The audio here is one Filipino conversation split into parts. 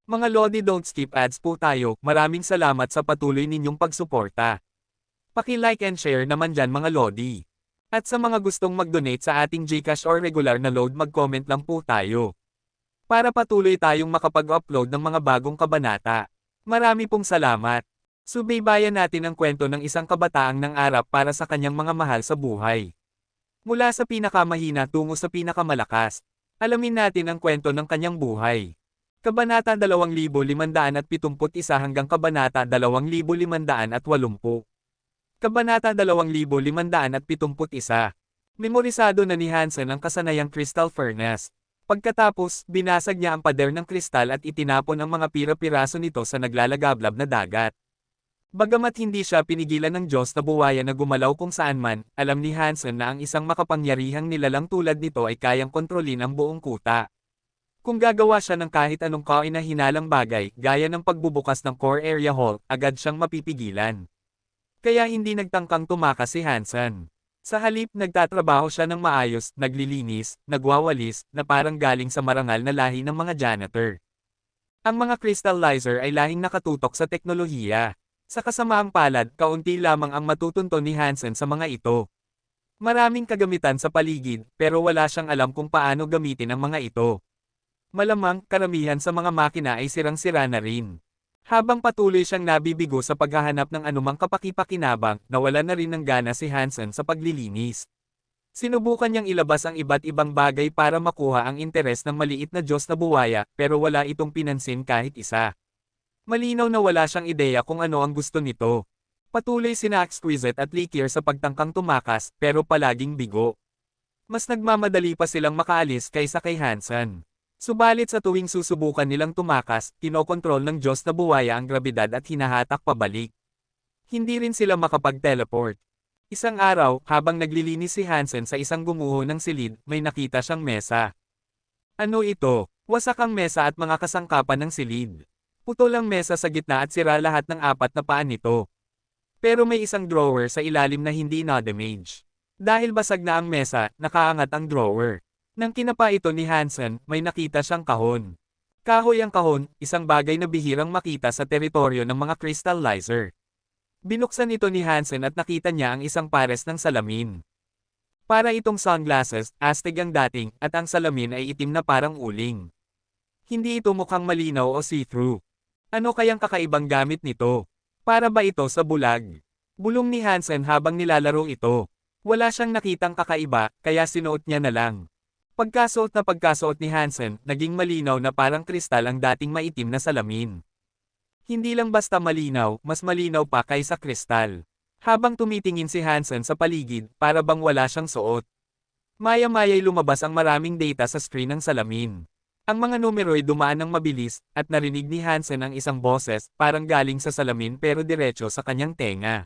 Mga Lodi, don't skip ads po tayo. Maraming salamat sa patuloy ninyong pagsuporta. Paki-like and share naman dyan mga Lodi. At sa mga gustong mag-donate sa ating GCash or regular na load, mag-comment lang po tayo. Para patuloy tayong makapag-upload ng mga bagong kabanata. Marami pong salamat. Subaybayan natin ang kwento ng isang kabataang nangarap para sa kanyang mga mahal sa buhay. Mula sa pinakamahina tungo sa pinakamalakas. Alamin natin ang kwento ng kanyang buhay. Kabanata 2571 hanggang Kabanata 2580. Kabanata 2571. Memorisado na ni Hansen ang kasanayang crystal furnace. Pagkatapos, binasag niya ang pader ng kristal at itinapon ang mga pira-piraso nito sa naglalagablab na dagat. Bagamat hindi siya pinigilan ng Diyos na buwaya na gumalaw kung saan man, alam ni Hansen na ang isang makapangyarihang nilalang tulad nito ay kayang kontrolin ang buong kuta. Kung gagawa siya ng kahit anong kahinahinalang bagay, gaya ng pagbubukas ng core area hall, agad siyang mapipigilan. Kaya hindi nagtangkang tumakas si Hansen. Sa halip, nagtatrabaho siya ng maayos, naglilinis, nagwawalis, na parang galing sa marangal na lahi ng mga janitor. Ang mga crystallizer ay lahing nakatutok sa teknolohiya. Sa kasamaang palad, kaunti lamang ang matutunto ni Hansen sa mga ito. Maraming kagamitan sa paligid, pero wala siyang alam kung paano gamitin ang mga ito. Malamang, karamihan sa mga makina ay sirang-sira na rin. Habang patuloy siyang nabibigo sa paghahanap ng anumang kapaki-pakinabang, nawala na rin ng gana si Hansen sa paglilinis. Sinubukan niyang ilabas ang iba't ibang bagay para makuha ang interes ng maliit na Diyos na buwaya, pero wala itong pinansin kahit isa. Malinaw na wala siyang ideya kung ano ang gusto nito. Patuloy sina Exquisite at Likir sa pagtangkang tumakas, pero palaging bigo. Mas nagmamadali pa silang makaalis kaysa kay Hansen. Subalit sa tuwing susubukan nilang tumakas, kinokontrol ng Diyos na buwaya ang grabidad at hinahatak pabalik. Hindi rin sila makapag-teleport. Isang araw, habang naglilinis si Hansen sa isang gumuho ng silid, may nakita siyang mesa. Ano ito? Wasak ang mesa at mga kasangkapan ng silid. Putol ang mesa sa gitna at sira lahat ng apat na paan nito. Pero may isang drawer sa ilalim na hindi na-damage. Dahil basag na ang mesa, nakaangat ang drawer. Nang kinapa ito ni Hansen, may nakita siyang kahon. Kahoy ang kahon, isang bagay na bihirang makita sa teritoryo ng mga crystallizer. Binuksan ito ni Hansen at nakita niya ang isang pares ng salamin. Para itong sunglasses, astig ang dating, at ang salamin ay itim na parang uling. Hindi ito mukhang malinaw o see-through. Ano kayang kakaibang gamit nito? Para ba ito sa bulag? Bulong ni Hansen habang nilalaro ito. Wala siyang nakitang kakaiba, kaya sinuot niya na lang. Pagkasuot ni Hansen, naging malinaw na parang kristal ang dating maitim na salamin. Hindi lang basta malinaw, mas malinaw pa kaysa kristal. Habang tumitingin si Hansen sa paligid, para bang wala siyang suot. Maya-maya'y lumabas ang maraming data sa screen ng salamin. Ang mga numero'y dumaan ng mabilis, at narinig ni Hansen ang isang boses, parang galing sa salamin pero diretso sa kanyang tenga.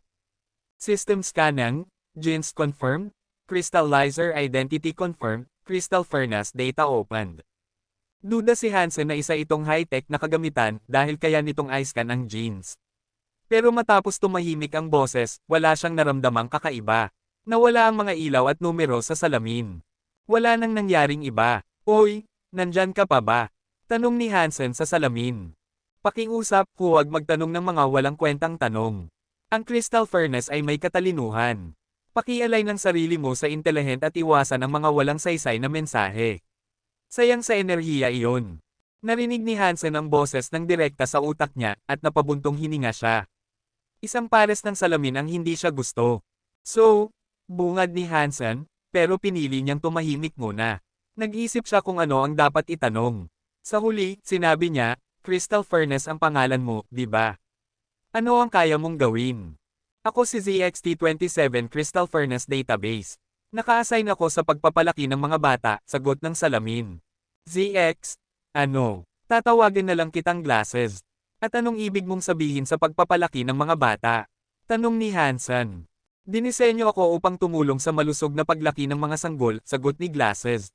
System scanning, genes confirmed, crystallizer identity confirmed, crystal furnace data opened. Duda si Hansen na isa itong high-tech na kagamitan dahil kaya nitong i-scan ang genes. Pero matapos tumahimik ang boses, wala siyang naramdamang kakaiba. Nawala ang mga ilaw at numero sa salamin. Wala nang nangyaring iba. Oy, nandyan ka pa ba? Tanong ni Hansen sa salamin. Pakiusap, huwag magtanong ng mga walang kwentang tanong. Ang crystal furnace ay may katalinuhan. Pakialay ng sarili mo sa intelihent at iwasan ang mga walang saysay na mensahe. Sayang sa enerhiya iyon. Narinig ni Hansen ang boses ng direkta sa utak niya, at napabuntong hininga siya. Isang pares ng salamin ang hindi siya gusto. So, bungad ni Hansen, pero pinili niyang tumahimik muna. Nag-isip siya kung ano ang dapat itanong. Sa huli, sinabi niya, Crystal Furnace ang pangalan mo, di ba? Ano ang kaya mong gawin? Ako si ZXT27 Crystal Furnace Database. Naka-assign ako sa pagpapalaki ng mga bata, sagot ng salamin. ZX? Ano? Tatawagan na lang kitang glasses. At anong ibig mong sabihin sa pagpapalaki ng mga bata? Tanong ni Hansen. Dinisenyo ako upang tumulong sa malusog na paglaki ng mga sanggol, sagot ni Glasses.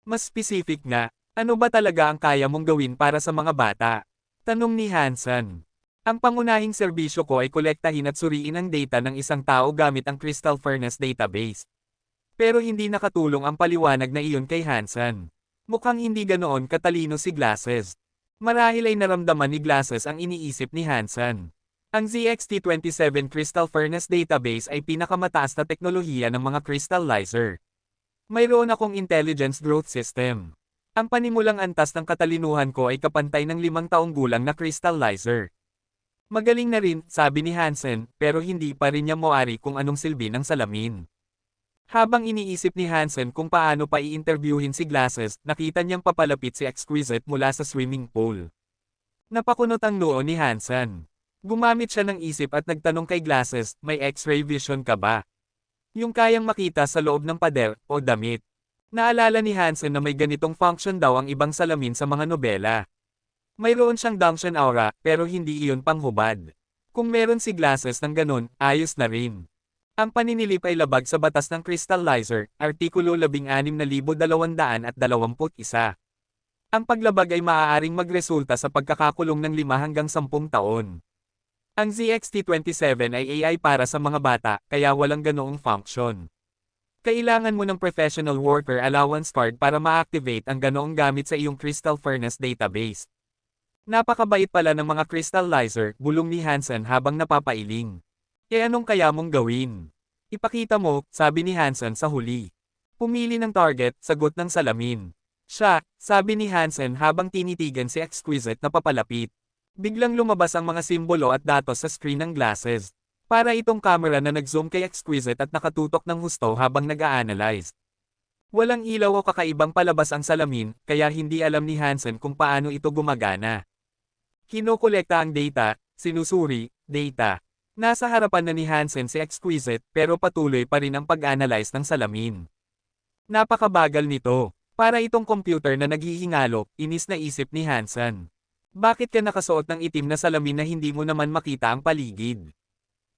Mas specific na, ano ba talaga ang kaya mong gawin para sa mga bata? Tanong ni Hansen. Ang pangunahing serbisyo ko ay kolektahin at suriin ang data ng isang tao gamit ang Crystal Furnace Database. Pero hindi nakatulong ang paliwanag na iyon kay Hansen. Mukhang hindi ganoon katalino si Glasses. Marahil ay naramdaman ni Glasses ang iniisip ni Hansen. Ang ZXT27 Crystal Furnace Database ay pinakamataas na teknolohiya ng mga crystallizer. Mayroon akong intelligence growth system. Ang panimulang antas ng katalinuhan ko ay kapantay ng 5 taong gulang na crystallizer. Magaling na rin, sabi ni Hansen, pero hindi pa rin niya moari kung anong silbi ng salamin. Habang iniisip ni Hansen kung paano pa i-interviewin si Glasses, nakita niyang papalapit si Exquisite mula sa swimming pool. Napakunot ang noo ni Hansen. Gumamit siya ng isip at nagtanong kay Glasses, may X-ray vision ka ba? Yung kayang makita sa loob ng pader o damit. Naalala ni Hansen na may ganitong function daw ang ibang salamin sa mga nobela. Mayroon siyang Dunction aura, pero hindi iyon panghubad. Kung meron si Glasses ng ganon, ayos na rin. Ang paninilip ay labag sa batas ng crystallizer, Artikulo 16,221. Ang paglabag ay maaaring magresulta sa pagkakakulong ng 5 hanggang 10 taon. Ang ZXT27 ay AI para sa mga bata, kaya walang ganoong function. Kailangan mo ng professional worker allowance card para ma-activate ang ganoong gamit sa iyong Crystal Furnace database. Napakabait pala ng mga crystallizer, bulong ni Hansen habang napapailing. Anong kaya mong gawin? Ipakita mo, sabi ni Hansen sa huli. Pumili ng target, sagot ng salamin. Siya, sabi ni Hansen habang tinitigan si Exquisite na papalapit. Biglang lumabas ang mga simbolo at datos sa screen ng Glasses. Para itong camera na nag-zoom kay Exquisite at nakatutok ng husto habang nag-a-analyze. Walang ilaw o kakaibang palabas ang salamin, kaya hindi alam ni Hansen kung paano ito gumagana. Kinokolekta ang data, sinusuri, data. Nasa harapan na ni Hansen si Exquisite pero patuloy pa rin ang pag-analyze ng salamin. Napakabagal nito. Para itong computer na naghihingalo, inis na isip ni Hansen. Bakit ka nakasuot ng itim na salamin na hindi mo naman makita ang paligid?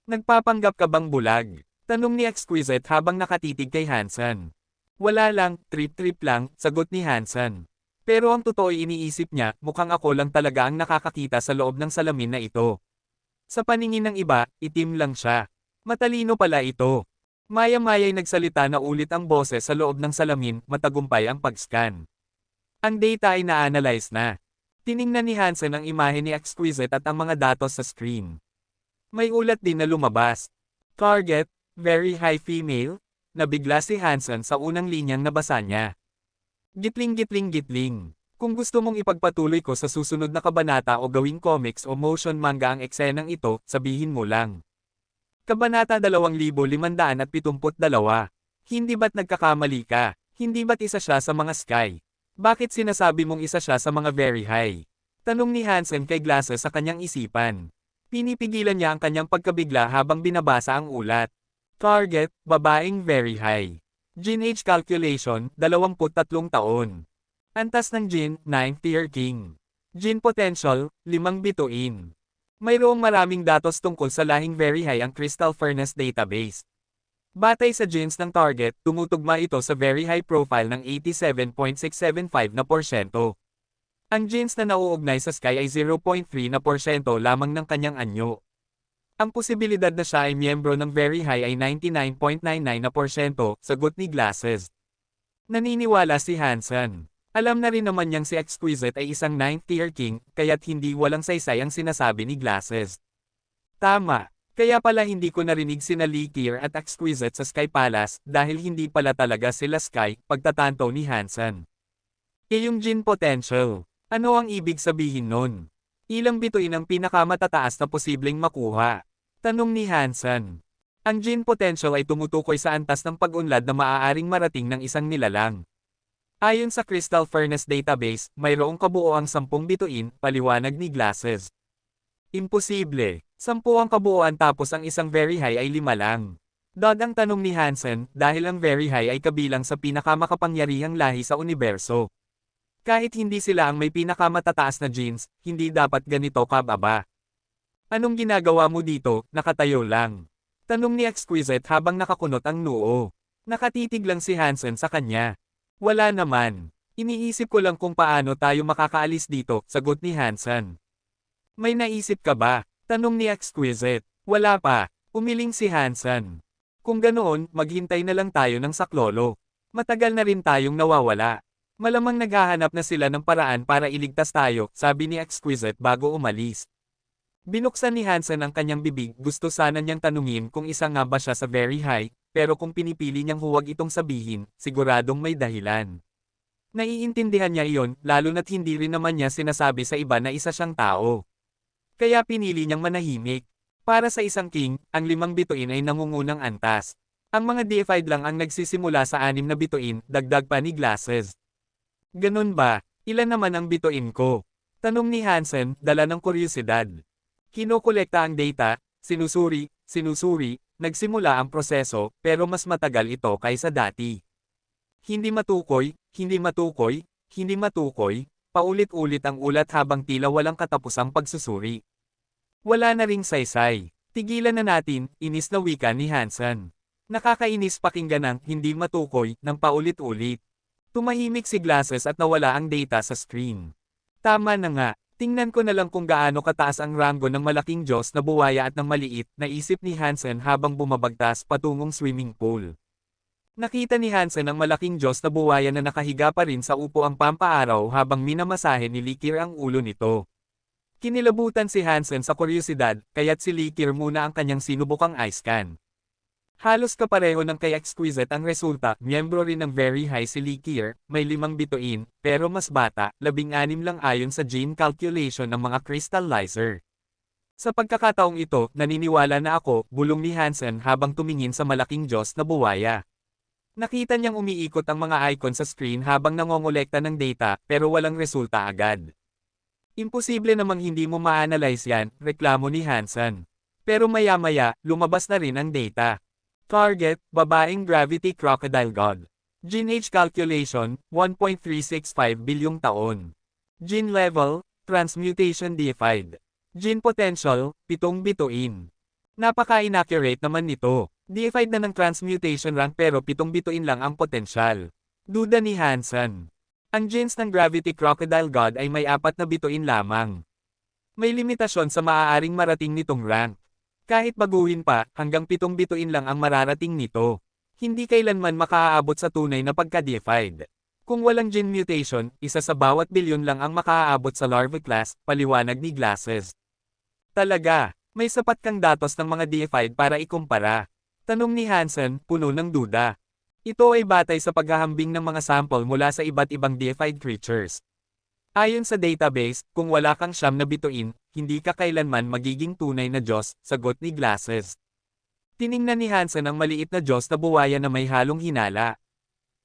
Nagpapanggap ka bang bulag? Tanong ni Exquisite habang nakatitig kay Hansen. Wala lang, trip-trip lang, sagot ni Hansen. Pero ang totoo'y iniisip niya, mukhang ako lang talaga ang nakakakita sa loob ng salamin na ito. Sa paningin ng iba, itim lang siya. Matalino pala ito. Maya-maya'y nagsalita na ulit ang boses sa loob ng salamin, matagumpay ang pag-scan. Ang data ay na-analyze na. Tiningnan ni Hansen ang imahe ni Exquisite at ang mga datos sa screen. May ulat din na lumabas. Target, very high female, nabigla si Hansen sa unang linyang nabasa niya. Gitling-gitling-gitling. Kung gusto mong ipagpatuloy ko sa susunod na kabanata o gawing comics o motion manga ang eksenang ito, sabihin mo lang. Kabanata 2572. Hindi ba't nagkakamali ka? Hindi ba't isa siya sa mga sky? Bakit sinasabi mong isa siya sa mga very high? Tanong ni Hansen kay Glasses sa kanyang isipan. Pinipigilan niya ang kanyang pagkabigla habang binabasa ang ulat. Target, babaeng very high. Gene age calculation, 23 taon. Antas ng Gene, 9th tier king. Gene potential, 5 bituin. Mayroong maraming datos tungkol sa lahing very high ang Crystal Furnace database. Batay sa genes ng target, tumutugma ito sa very high profile ng 87.675%. Ang genes na nauugnay sa Sky ay 0.3% lamang ng kanyang anyo. Ang posibilidad na siya ay miyembro ng very high ay 99.99%, sagot ni Glasses. Naniniwala si Hansen. Alam na rin naman niyang si Exquisite ay isang 9th tier king, kaya't hindi walang saysay ang sinasabi ni Glasses. Tama. Kaya pala hindi ko narinig sina Leakier at Exquisite sa Sky Palace, dahil hindi pala talaga sila Sky, pagtatanto ni Hansen. Yung Gene potential. Ano ang ibig sabihin nun? Ilang bituin ang pinakamatataas na posibleng makuha? Tanong ni Hansen. Ang Gene potential ay tumutukoy sa antas ng pag-unlad na maaaring marating ng isang nilalang. Ayon sa Crystal Furnace database, mayroong kabuoang 10 bituin, paliwanag ni Glasses. Imposible. 10 ang kabuuan tapos ang isang very high ay 5 lang. Ang tanong ni Hansen, dahil ang very high ay kabilang sa pinakamakapangyarihang lahi sa universo. Kahit hindi sila ang may pinakamatataas na genes, hindi dapat ganito kababa. Anong ginagawa mo dito, nakatayo lang? Tanong ni Exquisite habang nakakunot ang noo. Nakatitig lang si Hansen sa kanya. Wala naman. Iniisip ko lang kung paano tayo makakaalis dito, sagot ni Hansen. May naisip ka ba? Tanong ni Exquisite. Wala pa. Umiling si Hansen. Kung ganoon, maghintay na lang tayo ng saklolo. Matagal na rin tayong nawawala. Malamang naghahanap na sila ng paraan para iligtas tayo, sabi ni Exquisite bago umalis. Binuksan ni Hansen ang kanyang bibig, gusto sana niyang tanungin kung isa nga ba siya sa Very High, pero kung pinipili niyang huwag itong sabihin, siguradong may dahilan. Naiintindihan niya iyon, lalo na't hindi rin naman niya sinasabi sa iba na isa siyang tao. Kaya pinili niyang manahimik. Para sa isang king, ang 5 bituin ay nangungunang antas. Ang mga deified lang ang nagsisimula sa 6 na bituin, dagdag pa ni Glasses. Ganun ba? Ilan naman ang bituin ko? Tanong ni Hansen, dala ng kuryosidad. Kinokolekta ang data, sinusuri, nagsimula ang proseso, pero mas matagal ito kaysa dati. Hindi matukoy, paulit-ulit ang ulat habang tila walang katapusang pagsusuri. Wala na ring saysay. Tigilan na natin, inis na wika ni Hansen. Nakakainis pakinggan ng hindi matukoy ng paulit-ulit. Tumahimik si Glasses at nawala ang data sa screen. Tama na nga, tingnan ko na lang kung gaano kataas ang ranggo ng malaking Diyos na buwaya at ng maliit, naisip ni Hansen habang bumabagtas patungong swimming pool. Nakita ni Hansen ang malaking Diyos na buwaya na nakahiga pa rin sa upuang pampaaraw habang minamasahe ni Likir ang ulo nito. Kinilabutan si Hansen sa kuryosidad, kaya't si Likir muna ang kanyang sinubukang eye scan. Halos kapareho ng kay Exquisite ang resulta, miyembro rin ng Very High si Likir, may 5 bituin, pero mas bata, 16 lang ayon sa gene calculation ng mga crystallizer. Sa pagkakataong ito, naniniwala na ako, bulong ni Hansen habang tumingin sa malaking Diyos na buwaya. Nakita niyang umiikot ang mga icon sa screen habang nangongolekta ng data, pero walang resulta agad. Imposible namang hindi mo ma-analyze yan, reklamo ni Hansen. Pero maya-maya, lumabas na rin ang data. Target, babaeng Gravity Crocodile God. Gene age calculation, 1.365 bilyong taon. Gene level, transmutation deified. Gene potential, 7 bituin. Napaka-inaccurate naman nito. Deified na ng transmutation rank pero 7 bituin lang ang potensyal. Duda ni Hansen. Ang genes ng Gravity Crocodile God ay may 4 na bituin lamang. May limitasyon sa maaaring marating nitong rank. Kahit baguhin pa, hanggang 7 bituin lang ang mararating nito. Hindi kailanman makaaabot sa tunay na pagka-deified. Kung walang gene mutation, isa sa bawat bilyon lang ang makaaabot sa larva class, paliwanag ni Glasses. Talaga, may sapat kang datos ng mga deified para ikumpara. Tanong ni Hansen, puno ng duda. Ito ay batay sa paghahambing ng mga sample mula sa iba't ibang deified creatures. Ayon sa database, kung wala kang 9 na bituin, hindi ka kailanman magiging tunay na Diyos, sagot ni Glasses. Tiningnan ni Hansen ang maliit na Diyos na buwaya na may halong hinala.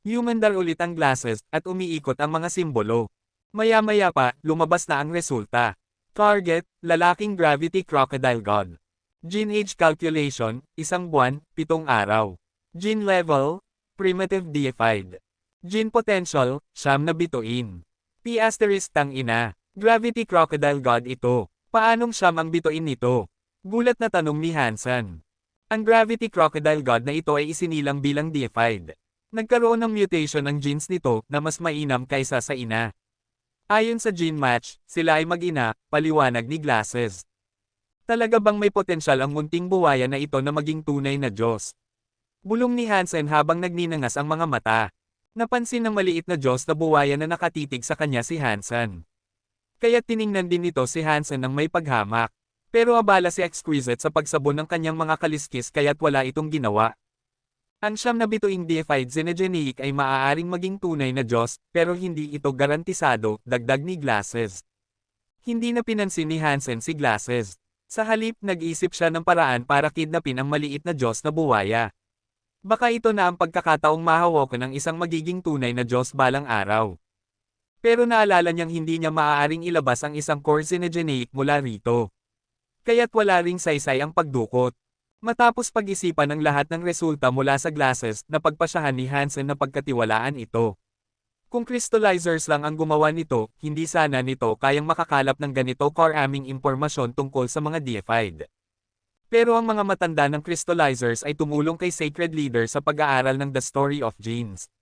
Humandar ulit ang Glasses, at umiikot ang mga simbolo. Maya-maya pa, lumabas na ang resulta. Target, lalaking Gravity Crocodile God. Gene age calculation, 1 buwan, 7 araw. Gene level, primitive deified. Gene potential, 9 na bituin. P** tang ina. Gravity Crocodile God ito. Paanong 9 ang bituin nito? Gulat na tanong ni Hansen. Ang Gravity Crocodile God na ito ay isinilang bilang deified. Nagkaroon ng mutation ng genes nito na mas mainam kaysa sa ina. Ayon sa gene match, sila ay mag-ina, paliwanag ni Glasses. Talaga bang may potensyal ang munting buwaya na ito na maging tunay na Diyos? Bulong ni Hansen habang nagninangas ang mga mata. Napansin ng maliit na Diyos na buwaya na nakatitig sa kanya si Hansen. Kaya tiningnan din nito si Hansen ng may paghamak. Pero abala si Exquisite sa pagsabon ng kanyang mga kaliskis kaya't wala itong ginawa. Ang 9 na bituing deified xenogeneic ay maaaring maging tunay na Diyos, pero hindi ito garantisado, dagdag ni Glasses. Hindi na pinansin ni Hansen si Glasses. Sa halip, nag-isip siya ng paraan para kidnapin ang maliit na Diyos na buwaya. Baka ito na ang pagkakataong mahawakan ng isang magiging tunay na Diyos balang araw. Pero naalala niyang hindi niya maaaring ilabas ang isang core xenogeneic mula rito. Kaya't wala ring saysay ang pagdukot. Matapos pag-isipan ng lahat ng resulta mula sa Glasses, napagpasyahan ni Hansen na pagkatiwalaan ito. Kung crystallizers lang ang gumawa nito, hindi sana nito kayang makakalap ng ganito karaming impormasyon tungkol sa mga deified. Pero ang mga matanda ng crystallizers ay tumulong kay Sacred Leader sa pag-aaral ng The Story of Genes.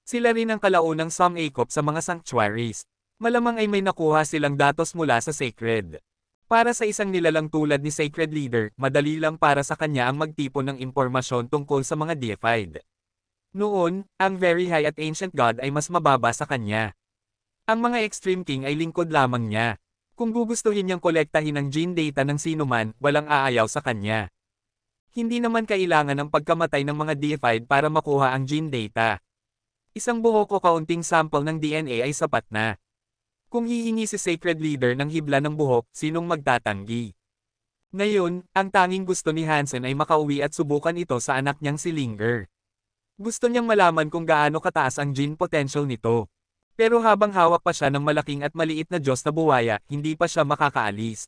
Sila rin ang kalaunang sum-akop sa mga sanctuaries. Malamang ay may nakuha silang datos mula sa Sacred. Para sa isang nilalang tulad ni Sacred Leader, madali lang para sa kanya ang magtipon ng impormasyon tungkol sa mga deified. Noon, ang Very High at Ancient God ay mas mababa sa kanya. Ang mga Extreme King ay lingkod lamang niya. Kung gugustuhin niyang kolektahin ang gene data ng sinuman, walang aayaw sa kanya. Hindi naman kailangan ng pagkamatay ng mga deified para makuha ang gene data. Isang buhok o kaunting sample ng DNA ay sapat na. Kung hihingi si Sacred Leader ng hibla ng buhok, sinong magtatanggi? Ngayon, ang tanging gusto ni Hansen ay makauwi at subukan ito sa anak niyang si Linger. Gusto niyang malaman kung gaano kataas ang gene potential nito. Pero habang hawak pa siya ng malaking at maliit na Diyos na buwaya, hindi pa siya makakaalis.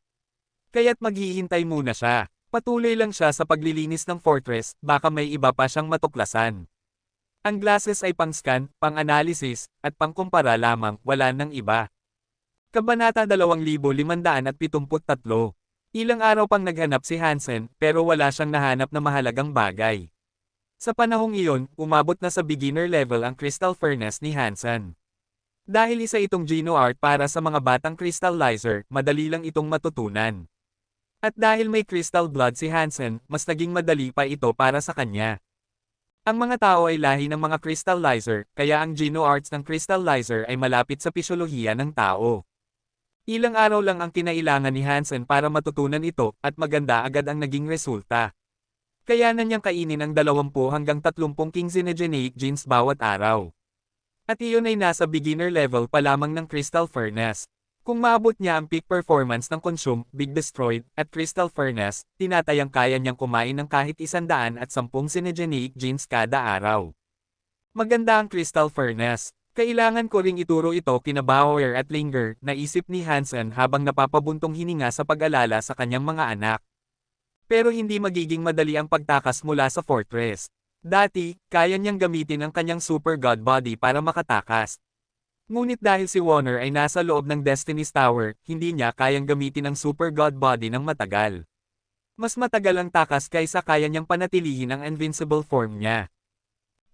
Kaya't maghihintay muna siya. Patuloy lang siya sa paglilinis ng fortress, baka may iba pa siyang matuklasan. Ang glasses ay pang-scan, pang-analysis, at pang-kumpara lamang, wala nang iba. Kabanata 2573. Ilang araw pang naghanap si Hansen, pero wala siyang nahanap na mahalagang bagay. Sa panahong iyon, umabot na sa beginner level ang Crystal Furnace ni Hansen. Dahil isa itong GenoArt para sa mga batang crystallizer, madali lang itong matutunan. At dahil may crystal blood si Hansen, mas naging madali pa ito para sa kanya. Ang mga tao ay lahi ng mga crystallizer, kaya ang GenoArts ng crystallizer ay malapit sa pisyolohiya ng tao. Ilang araw lang ang kinailangan ni Hansen para matutunan ito, at maganda agad ang naging resulta. Kaya na niyang kainin ang 20 hanggang 30 king xenogeneic genes bawat araw. At iyon ay nasa beginner level pa lamang ng Crystal Furnace. Kung maabot niya ang peak performance ng Consume, Big Destroyed, at Crystal Furnace, tinatayang kaya niyang kumain ng kahit 110 xenogeneic genes kada araw. Maganda ang Crystal Furnace. Kailangan ko ring ituro ito kina Bauer at Linger, naisip ni Hansen habang napapabuntong hininga sa pag-alala sa kanyang mga anak. Pero hindi magiging madali ang pagtakas mula sa fortress. Dati, kaya niyang gamitin ang kanyang Super God Body para makatakas. Ngunit dahil si Warner ay nasa loob ng Destiny's Tower, hindi niya kayang gamitin ang Super God Body ng matagal. Mas matagal ang takas kaysa kaya niyang panatilihin ang invincible form niya.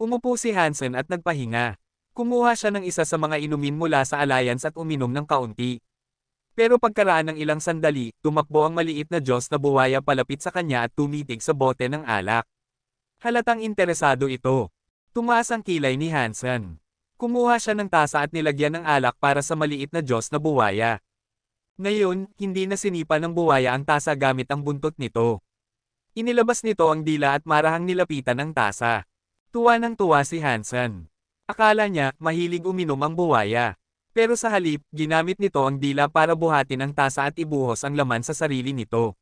Umupo si Hansen at nagpahinga. Kumuha siya ng isa sa mga inumin mula sa Alliance at uminom ng kaunti. Pero pagkaraan ng ilang sandali, tumakbo ang maliit na Diyos na buwaya palapit sa kanya at tumitig sa bote ng alak. Halatang interesado ito. Tumaas ang kilay ni Hansen. Kumuha siya ng tasa at nilagyan ng alak para sa maliit na Diyos na buwaya. Ngayon, hindi na sinipa ng buwaya ang tasa gamit ang buntot nito. Inilabas nito ang dila at marahang nilapitan ang tasa. Tuwa ng tuwa si Hansen. Akala niya, mahilig uminom ang buwaya. Pero sa halip, ginamit nito ang dila para buhatin ang tasa at ibuhos ang laman sa sarili nito.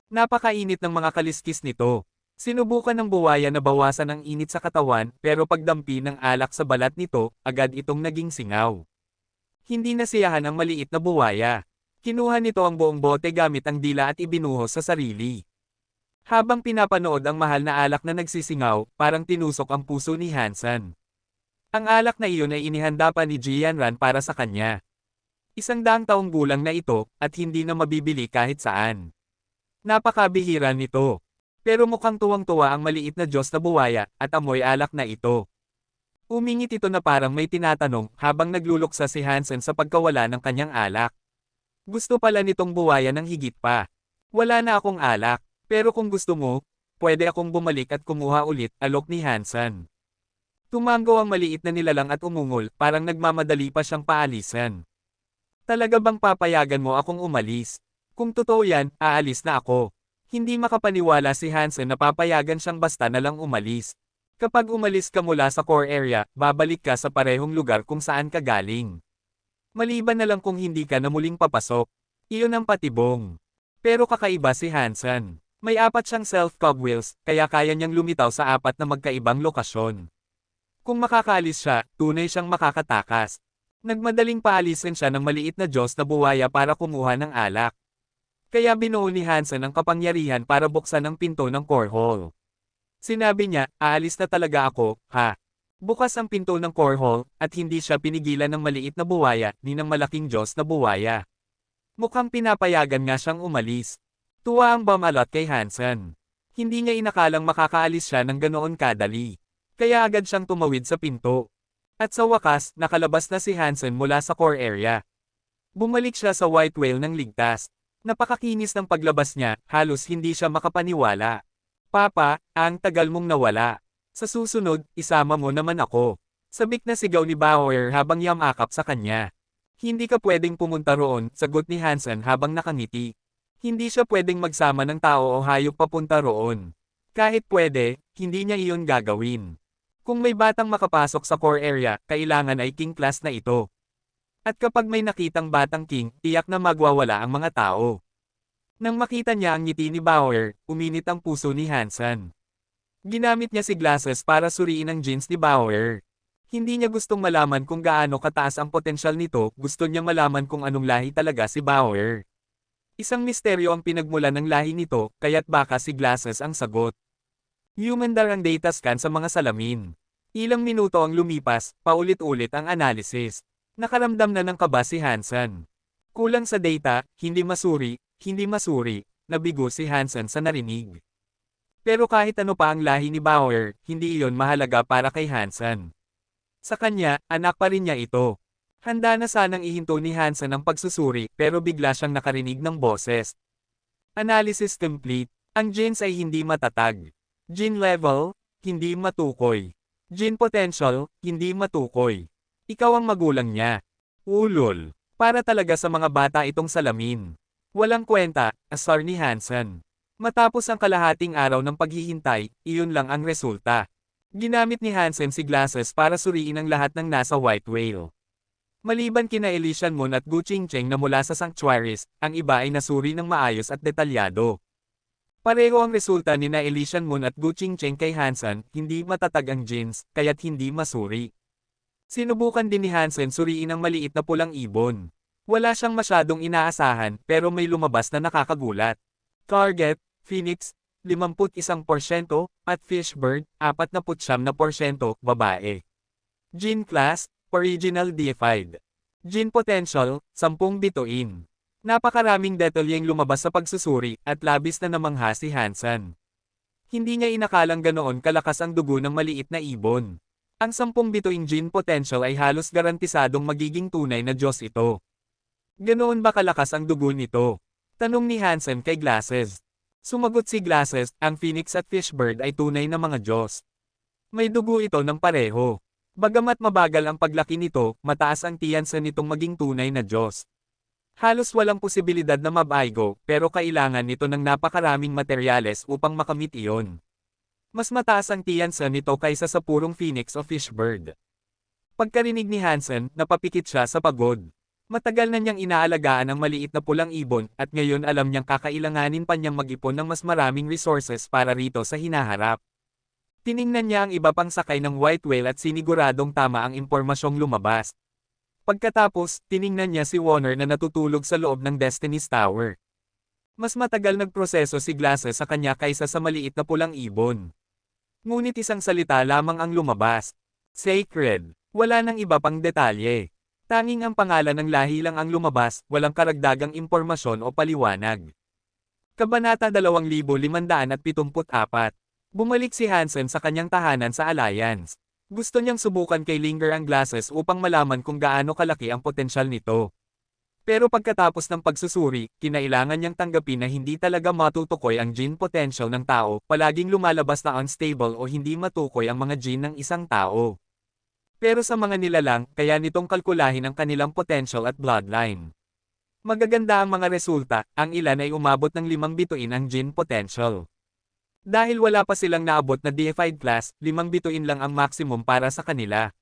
Napakainit ng mga kaliskis nito. Sinubukan ng buwaya na bawasan ang init sa katawan, pero pagdampi ng alak sa balat nito, agad itong naging singaw. Hindi nasiyahan ang maliit na buwaya. Kinuha nito ang buong bote gamit ang dila at ibinuhos sa sarili. Habang pinapanood ang mahal na alak na nagsisingaw, parang tinusok ang puso ni Hansen. Ang alak na iyon ay inihanda pa ni Jianran para sa kanya. 100 taong gulang na ito, at hindi na mabibili kahit saan. Napakabihira nito. Pero mukhang tuwang-tuwa ang maliit na Diyos na buwaya, at amoy alak na ito. Umingit ito na parang may tinatanong, habang nagluluksa si Hansen sa pagkawala ng kanyang alak. Gusto pala nitong buwaya ng higit pa. Wala na akong alak, pero kung gusto mo, pwede akong bumalik at kumuha ulit, alok ni Hansen. Tumango ang maliit na nilalang at umungol, parang nagmamadali pa siyang paalisan. Talaga bang papayagan mo akong umalis? Kung totoo yan, aalis na ako. Hindi makapaniwala si Hansen na papayagan siyang basta na lang umalis. Kapag umalis ka mula sa core area, babalik ka sa parehong lugar kung saan ka galing. Maliban na lang kung hindi ka na muling papasok. Iyon ang patibong. Pero kakaiba si Hansen. May 4 siyang self-cogwheels, kaya kaya niyang lumitaw sa 4 na magkaibang lokasyon. Kung makakaalis siya, tunay siyang makakatakas. Nagmadaling paalisin siya ng maliit na Diyos na buwaya para kumuha ng alak. Kaya binuo ni Hansen ang kapangyarihan para buksan ang pinto ng core hall. Sinabi niya, aalis na talaga ako, ha? Bukas ang pinto ng core hall, at hindi siya pinigilan ng maliit na buwaya, ni ng malaking Diyos na buwaya. Mukhang pinapayagan nga siyang umalis. Tuwa ang bumalot kay Hansen. Hindi niya inakalang makakaalis siya ng ganoon kadali. Kaya agad siyang tumawid sa pinto. At sa wakas, nakalabas na si Hansen mula sa core area. Bumalik siya sa White Whale ng ligtas. Napakakinis ng paglabas niya, halos hindi siya makapaniwala. Papa, ang tagal mong nawala. Sa susunod, isama mo naman ako. Sabik na sigaw ni Bauer habang yamakap sa kanya. Hindi ka pwedeng pumunta roon, sagot ni Hansen habang nakangiti. Hindi siya pwedeng magsama ng tao o hayop papunta roon. Kahit pwede, hindi niya iyon gagawin. Kung may batang makapasok sa core area, kailangan ay king class na ito. At kapag may nakitang batang king, tiyak na magwawala ang mga tao. Nang makita niya ang ngiti ni Bauer, uminit ang puso ni Hansen. Ginamit niya si glasses para suriin ang genes ni Bauer. Hindi niya gustong malaman kung gaano kataas ang potensyal nito, gusto niya malaman kung anong lahi talaga si Bauer. Isang misteryo ang pinagmulan ng lahi nito, kaya't baka si glasses ang sagot. Human ang data scan sa mga salamin. Ilang minuto ang lumipas, paulit-ulit ang analysis. Nakaramdam na ng kaba si Hansen. Kulang sa data, hindi masuri, nabigo si Hansen sa narinig. Pero kahit ano pa ang lahi ni Bauer, hindi iyon mahalaga para kay Hansen. Sa kanya, anak pa rin niya ito. Handa na sanang ihinto ni Hansen ang pagsusuri pero bigla siyang nakarinig ng boses. Analysis complete. Ang genes ay hindi matatag. Gene level, hindi matukoy. Gene potential, hindi matukoy. Ikaw ang magulang niya. Ulol. Para talaga sa mga bata itong salamin. Walang kwenta, asar ni Hansen. Matapos ang kalahating araw ng paghihintay, iyon lang ang resulta. Ginamit ni Hansen si glasses para suriin ang lahat ng nasa White Whale. Maliban kina Elysian Moon at Gu Qingcheng na mula sa sanctuaries, ang iba ay nasuri ng maayos at detalyado. Pareho ang resulta ni na Elysian Moon at Gu Qingcheng kay Hansen, hindi matatag ang genes, kaya't hindi masuri. Sinubukan din ni Hansen suriin ang maliit na pulang ibon. Wala siyang masyadong inaasahan pero may lumabas na nakakagulat. Target, Phoenix, 51%, at Fishbird, 49%, babae. Gene class, original deified. Gene potential, 10 bituin. Napakaraming detalyeng lumabas sa pagsusuri, at labis na namangha si Hansen. Hindi niya inakalang ganoon kalakas ang dugo ng maliit na ibon. Ang 10 bituing gene potential ay halos garantisadong magiging tunay na Diyos ito. Ganoon ba kalakas ang dugo nito? Tanong ni Hansen kay Glasses. Sumagot si Glasses, ang Phoenix at Fishbird ay tunay na mga Diyos. May dugo ito ng pareho. Bagamat mabagal ang paglaki nito, mataas ang tiyansa nitong maging tunay na Diyos. Halos walang posibilidad na mabaigo, pero kailangan nito ng napakaraming materyales upang makamit iyon. Mas mataas ang tiyansa nito kaysa sa purong Phoenix o Fishbird. Pagkarinig ni Hansen, napapikit siya sa pagod. Matagal na niyang inaalagaan ang maliit na pulang ibon, at ngayon alam niyang kakailanganin pa niyang mag-ipon ng mas maraming resources para rito sa hinaharap. Tiningnan niya ang iba pang sakay ng White Whale at siniguradong tama ang impormasyong lumabas. Pagkatapos, tiningnan niya si Warner na natutulog sa loob ng Destiny's Tower. Mas matagal nagproseso si Glasses sa kanya kaysa sa maliit na pulang ibon. Ngunit isang salita lamang ang lumabas. Sacred. Wala nang iba pang detalye. Tanging ang pangalan ng lahi lang ang lumabas, walang karagdagang impormasyon o paliwanag. Kabanata 2574. Bumalik si Hansen sa kanyang tahanan sa Alliance. Gusto niyang subukan kay Linger ang glasses upang malaman kung gaano kalaki ang potensyal nito. Pero pagkatapos ng pagsusuri, kinailangan niyang tanggapin na hindi talaga matutukoy ang gene potential ng tao, palaging lumalabas na unstable o hindi matukoy ang mga gene ng isang tao. Pero sa mga nilalang, kaya nitong kalkulahin ang kanilang potential at bloodline. Magaganda ang mga resulta, ang ilan ay umabot ng 5 bituin ang gene potential. Dahil wala pa silang naabot na deified class, 5 bituin lang ang maximum para sa kanila.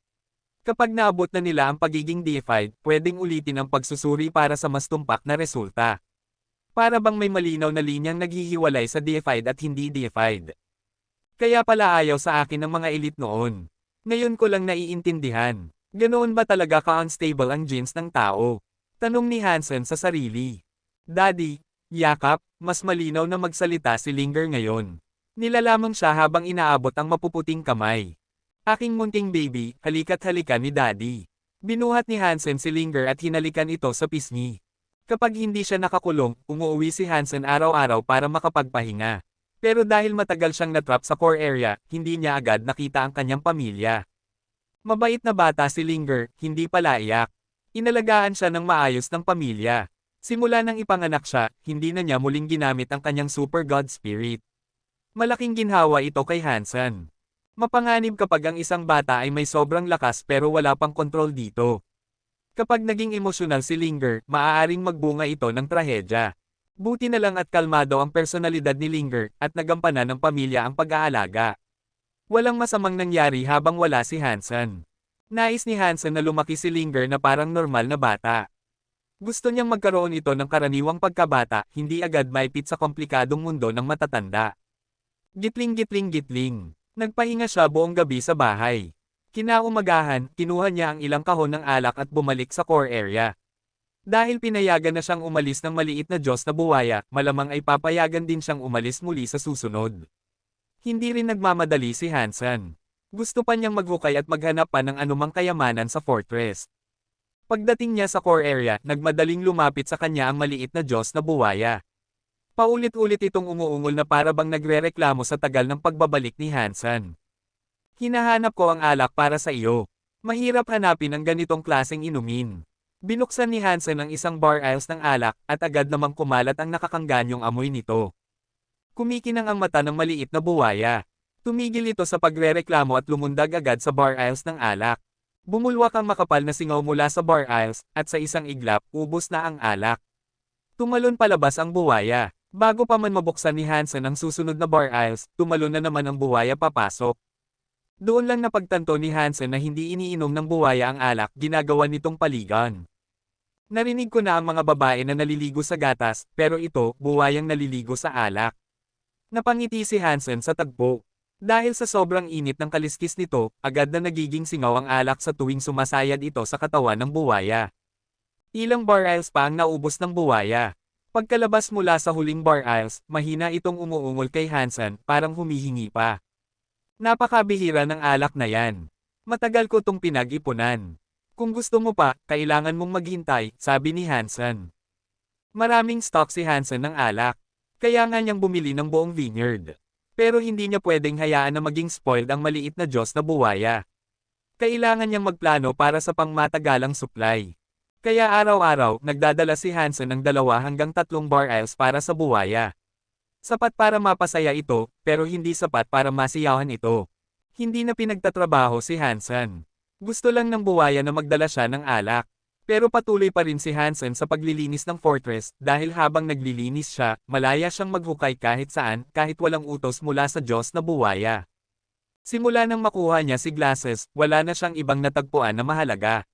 Kapag naabot na nila ang pagiging deified, pwedeng ulitin ang pagsusuri para sa mas tumpak na resulta. Para bang may malinaw na linyang naghihiwalay sa deified at hindi deified. Kaya pala ayaw sa akin ng mga elite noon. Ngayon ko lang naiintindihan. Ganoon ba talaga ka-unstable ang genes ng tao? Tanong ni Hansen sa sarili. Daddy, yakap, mas malinaw na magsalita si Linger ngayon. Nilalamang siya habang inaabot ang mapuputing kamay. Aking munting baby, halika't halika ni Daddy. Binuhat ni Hansen si Linger at hinalikan ito sa pisngi. Kapag hindi siya nakakulong, umuwi si Hansen araw-araw para makapagpahinga. Pero dahil matagal siyang natrap sa core area, hindi niya agad nakita ang kanyang pamilya. Mabait na bata si Linger, hindi pala iyak. Inalagaan siya ng maayos ng pamilya. Simula nang ipanganak siya, hindi na niya muling ginamit ang kanyang super god spirit. Malaking ginhawa ito kay Hansen. Mapanganib kapag ang isang bata ay may sobrang lakas pero wala pang kontrol dito. Kapag naging emosyonal si Linger, maaaring magbunga ito ng trahedya. Buti na lang at kalmado ang personalidad ni Linger at nagampanan ng pamilya ang pag-aalaga. Walang masamang nangyari habang wala si Hansen. Nais ni Hansen na lumaki si Linger na parang normal na bata. Gusto niyang magkaroon ito ng karaniwang pagkabata, hindi agad maipit sa komplikadong mundo ng matatanda. Gitling gitling gitling. Nagpahinga siya buong gabi sa bahay. Kinaumagahan, kinuha niya ang ilang kahon ng alak at bumalik sa core area. Dahil pinayagan na siyang umalis ng maliit na Diyos na buwaya, malamang ay papayagan din siyang umalis muli sa susunod. Hindi rin nagmamadali si Hansen. Gusto pa niyang maghukay at maghanap pa ng anumang kayamanan sa fortress. Pagdating niya sa core area, nagmadaling lumapit sa kanya ang maliit na Diyos na buwaya. Paulit-ulit itong umuungol na para bang nagrereklamo sa tagal ng pagbabalik ni Hansen. Hinahanap ko ang alak para sa iyo. Mahirap hanapin ang ganitong klaseng inumin. Binuksan ni Hansen ang isang bar aisles ng alak at agad namang kumalat ang nakakanganyong amoy nito. Kumikinang ang mata ng maliit na buwaya. Tumigil ito sa pagrereklamo at lumundag agad sa bar aisles ng alak. Bumulwak ang makapal na singaw mula sa bar aisles at sa isang iglap, ubos na ang alak. Tumalon palabas ang buwaya. Bago pa man mabuksan ni Hansen ang susunod na bar aisles, tumalon na naman ang buwaya papasok. Doon lang napagtanto ni Hansen na hindi iniinom ng buwaya ang alak, ginagawa nitong paligan. Narinig ko na ang mga babae na naliligo sa gatas, pero ito, buwayang naliligo sa alak. Napangiti si Hansen sa tagpo. Dahil sa sobrang init ng kaliskis nito, agad na nagiging singaw ang alak sa tuwing sumasayad ito sa katawan ng buwaya. Ilang bar aisles pa ang naubos ng buwaya. Pagkalabas mula sa huling bar aisles, mahina itong umuungol kay Hansen, parang humihingi pa. Napakabihira ng alak na yan. Matagal ko tong pinag-ipunan. Kung gusto mo pa, kailangan mong maghintay, sabi ni Hansen. Maraming stock si Hansen ng alak. Kaya nga niyang bumili ng buong vineyard. Pero hindi niya pwedeng hayaan na maging spoiled ang maliit na Diyos na buwaya. Kailangan niyang magplano para sa pangmatagalang supply. Kaya araw-araw, nagdadala si Hansen ng 2 hanggang 3 bar aisles para sa buwaya. Sapat para mapasaya ito, pero hindi sapat para masiyahan ito. Hindi na pinagtatrabaho si Hansen. Gusto lang ng buwaya na magdala siya ng alak. Pero patuloy pa rin si Hansen sa paglilinis ng fortress, dahil habang naglilinis siya, malaya siyang maghukay kahit saan, kahit walang utos mula sa Diyos na buwaya. Simula nang makuha niya si Glasses, wala na siyang ibang natagpuan na mahalaga.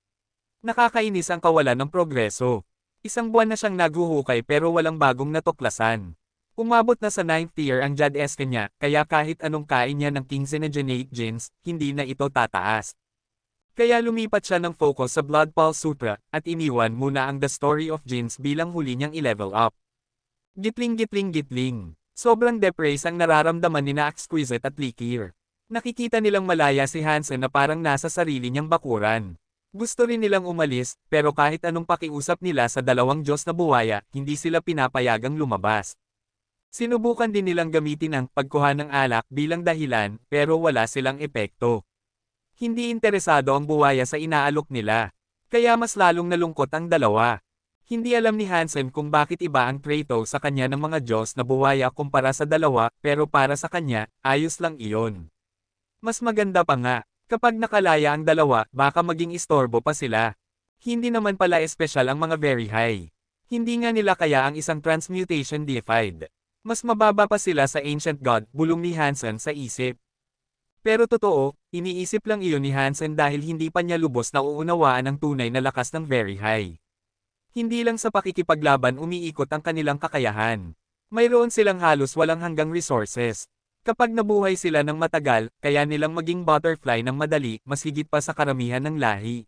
Nakakainis ang kawalan ng progreso. Isang buwan na siyang naghuhukay pero walang bagong natuklasan. Umabot na sa 9th year ang Jad-eske niya, kaya kahit anong kain niya ng Kingsenegenate Genes, hindi na ito tataas. Kaya lumipat siya ng focus sa Blood Pulse Sutra, at iniwan muna ang The Story of Genes bilang huli niyang i-level up. Gitling gitling gitling. Sobrang depressed ang nararamdaman ni na Exquisite at Likir. Nakikita nilang malaya si Hansen na parang nasa sarili niyang bakuran. Gusto rin nilang umalis, pero kahit anong pakiusap nila sa 2 Diyos na buwaya, hindi sila pinapayagang lumabas. Sinubukan din nilang gamitin ang pagkuha ng alak bilang dahilan, pero wala silang epekto. Hindi interesado ang buwaya sa inaalok nila. Kaya mas lalong nalungkot ang dalawa. Hindi alam ni Hansen kung bakit iba ang trato sa kanya ng mga Diyos na buwaya kumpara sa dalawa, pero para sa kanya, ayos lang iyon. Mas maganda pa nga. Kapag nakalaya ang dalawa, baka maging istorbo pa sila. Hindi naman pala espesyal ang mga very high. Hindi nga nila kaya ang isang transmutation deified. Mas mababa pa sila sa ancient god, bulong ni Hansen sa isip. Pero totoo, iniisip lang iyon ni Hansen dahil hindi pa niya lubos na uunawaan ang tunay na lakas ng very high. Hindi lang sa pakikipaglaban umiikot ang kanilang kakayahan. Mayroon silang halos walang hanggang resources. Kapag nabuhay sila ng matagal, kaya nilang maging butterfly ng madali, mas higit pa sa karamihan ng lahi.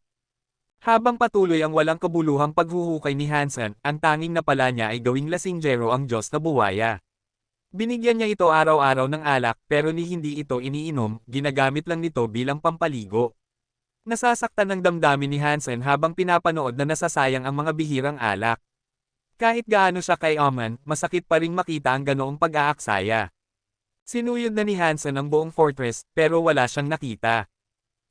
Habang patuloy ang walang kabuluhang paghuhukay ni Hansen, ang tanging napala niya ay gawing lasinggero ang Diyos na buwaya. Binigyan niya ito araw-araw ng alak, pero hindi ito iniinom, ginagamit lang nito bilang pampaligo. Nasasaktan ng damdamin ni Hansen habang pinapanood na nasasayang ang mga bihirang alak. Kahit gaano siya kay Oman, masakit pa ring makita ang ganoong pag-aaksaya. Sinuyod na ni Hansen ang buong fortress, pero wala siyang nakita.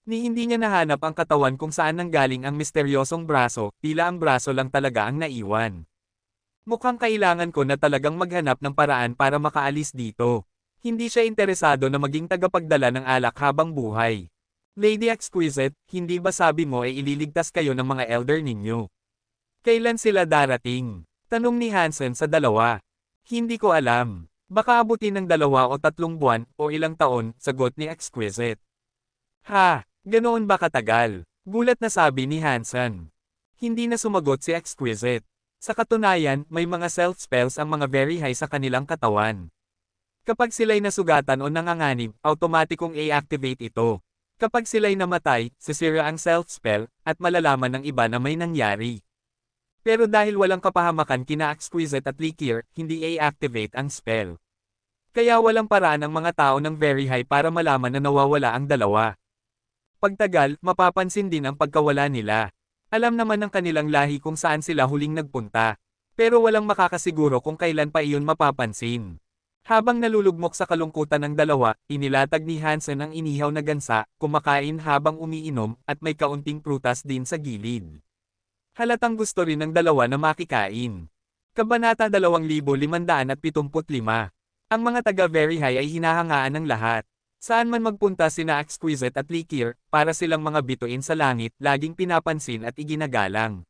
Hindi niya nahanap ang katawan kung saan nanggaling ang misteryosong braso, tila ang braso lang talaga ang naiwan. Mukhang kailangan ko na talagang maghanap ng paraan para makaalis dito. Hindi siya interesado na maging tagapagdala ng alak habang buhay. Lady Exquisite, hindi ba sabi mo ay ililigtas kayo ng mga elder ninyo? Kailan sila darating? Tanong ni Hansen sa dalawa. Hindi ko alam. Baka abutin ng 2 o 3 buwan o ilang taon, sagot ni Exquisite. Ha, ganoon ba katagal? Gulat na sabi ni Hansen. Hindi na sumagot si Exquisite. Sa katunayan, may mga self spells ang mga very high sa kanilang katawan. Kapag sila'y nasugatan o nanganganib, automatikong i-activate ito. Kapag sila'y namatay, sisira ang self-spell, at malalaman ng iba na may nangyari. Pero dahil walang kapahamakan kina Exquisite at Likir, hindi i-activate ang spell. Kaya walang paraan ang mga tao ng very high para malaman na nawawala ang dalawa. Pagtagal, mapapansin din ang pagkawala nila. Alam naman ng kanilang lahi kung saan sila huling nagpunta. Pero walang makakasiguro kung kailan pa iyon mapapansin. Habang nalulugmok sa kalungkutan ng dalawa, inilatag ni Hansen ang inihaw na gansa, kumakain habang umiinom, at may kaunting prutas din sa gilid. Halatang gusto rin ng dalawa na makikain. Kabanata 2575. Ang mga taga-very high ay hinahangaan ng lahat. Saan man magpunta sina Exquisite at Likir, para silang mga bituin sa langit, laging pinapansin at iginagalang.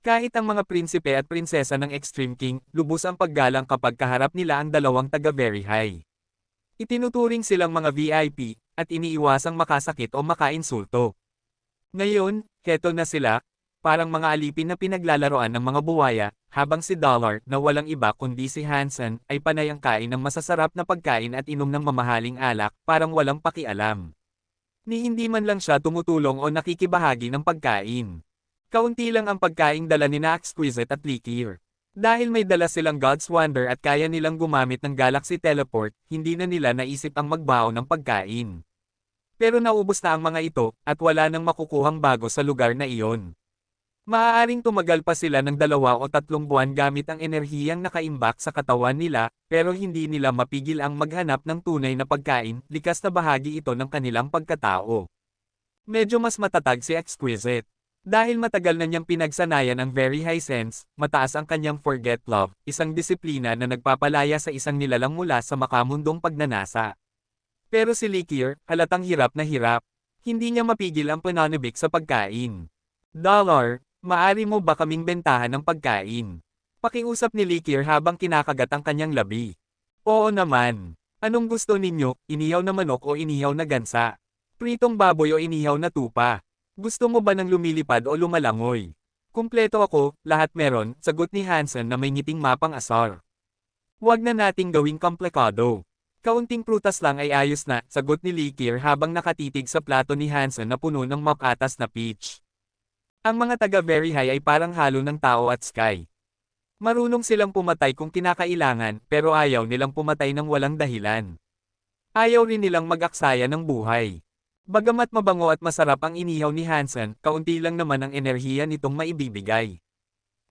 Kahit ang mga prinsipe at prinsesa ng Extreme King, lubos ang paggalang kapag kaharap nila ang dalawang taga-very high. Itinuturing silang mga VIP, at iniiwasang makasakit o makainsulto. Ngayon, heto na sila, parang mga alipin na pinaglalaroan ng mga buwaya, habang si Dollar, na walang iba kundi si Hansen, ay panay ang kain ng masasarap na pagkain at inom ng mamahaling alak, parang walang pakialam. Ni hindi man lang siya tumutulong o nakikibahagi ng pagkain. Kaunti lang ang pagkaing dala ni Exquisite at Likir. Dahil may dala silang God's Wonder at kaya nilang gumamit ng Galaxy Teleport, hindi na nila naisip ang magbaon ng pagkain. Pero naubos na ang mga ito, at wala nang makukuhang bago sa lugar na iyon. Maaaring tumagal pa sila ng 2 o 3 buwan gamit ang enerhiyang nakaimbak sa katawan nila, pero hindi nila mapigil ang maghanap ng tunay na pagkain, likas na bahagi ito ng kanilang pagkatao. Medyo mas matatag si Exquisite. Dahil matagal na niyang pinagsanayan ang very high sense, mataas ang kanyang forget love, isang disiplina na nagpapalaya sa isang nilalang mula sa makamundong pagnanasa. Pero si Likir, halatang hirap na hirap. Hindi niya mapigil ang pananabik sa pagkain. Dollar, maari mo ba kaming bentahan ng pagkain? Pakiusap ni Likir habang kinakagat ang kanyang labi. Oo naman. Anong gusto ninyo, inihaw na manok o inihaw na gansa? Pritong baboy o inihaw na tupa? Gusto mo ba ng lumilipad o lumalangoy? Kumpleto ako, lahat meron, sagot ni Hansen na may ngiting mapang asar. Huwag na nating gawing komplikado. Kaunting prutas lang ay ayos na, sagot ni Likir habang nakatitig sa plato ni Hansen na puno ng mapatas na peach. Ang mga taga-very high ay parang halo ng tao at sky. Marunong silang pumatay kung kinakailangan, pero ayaw nilang pumatay ng walang dahilan. Ayaw rin nilang mag-aksaya ng buhay. Bagamat mabango at masarap ang inihaw ni Hansen, kaunti lang naman ang enerhiya nitong maibibigay.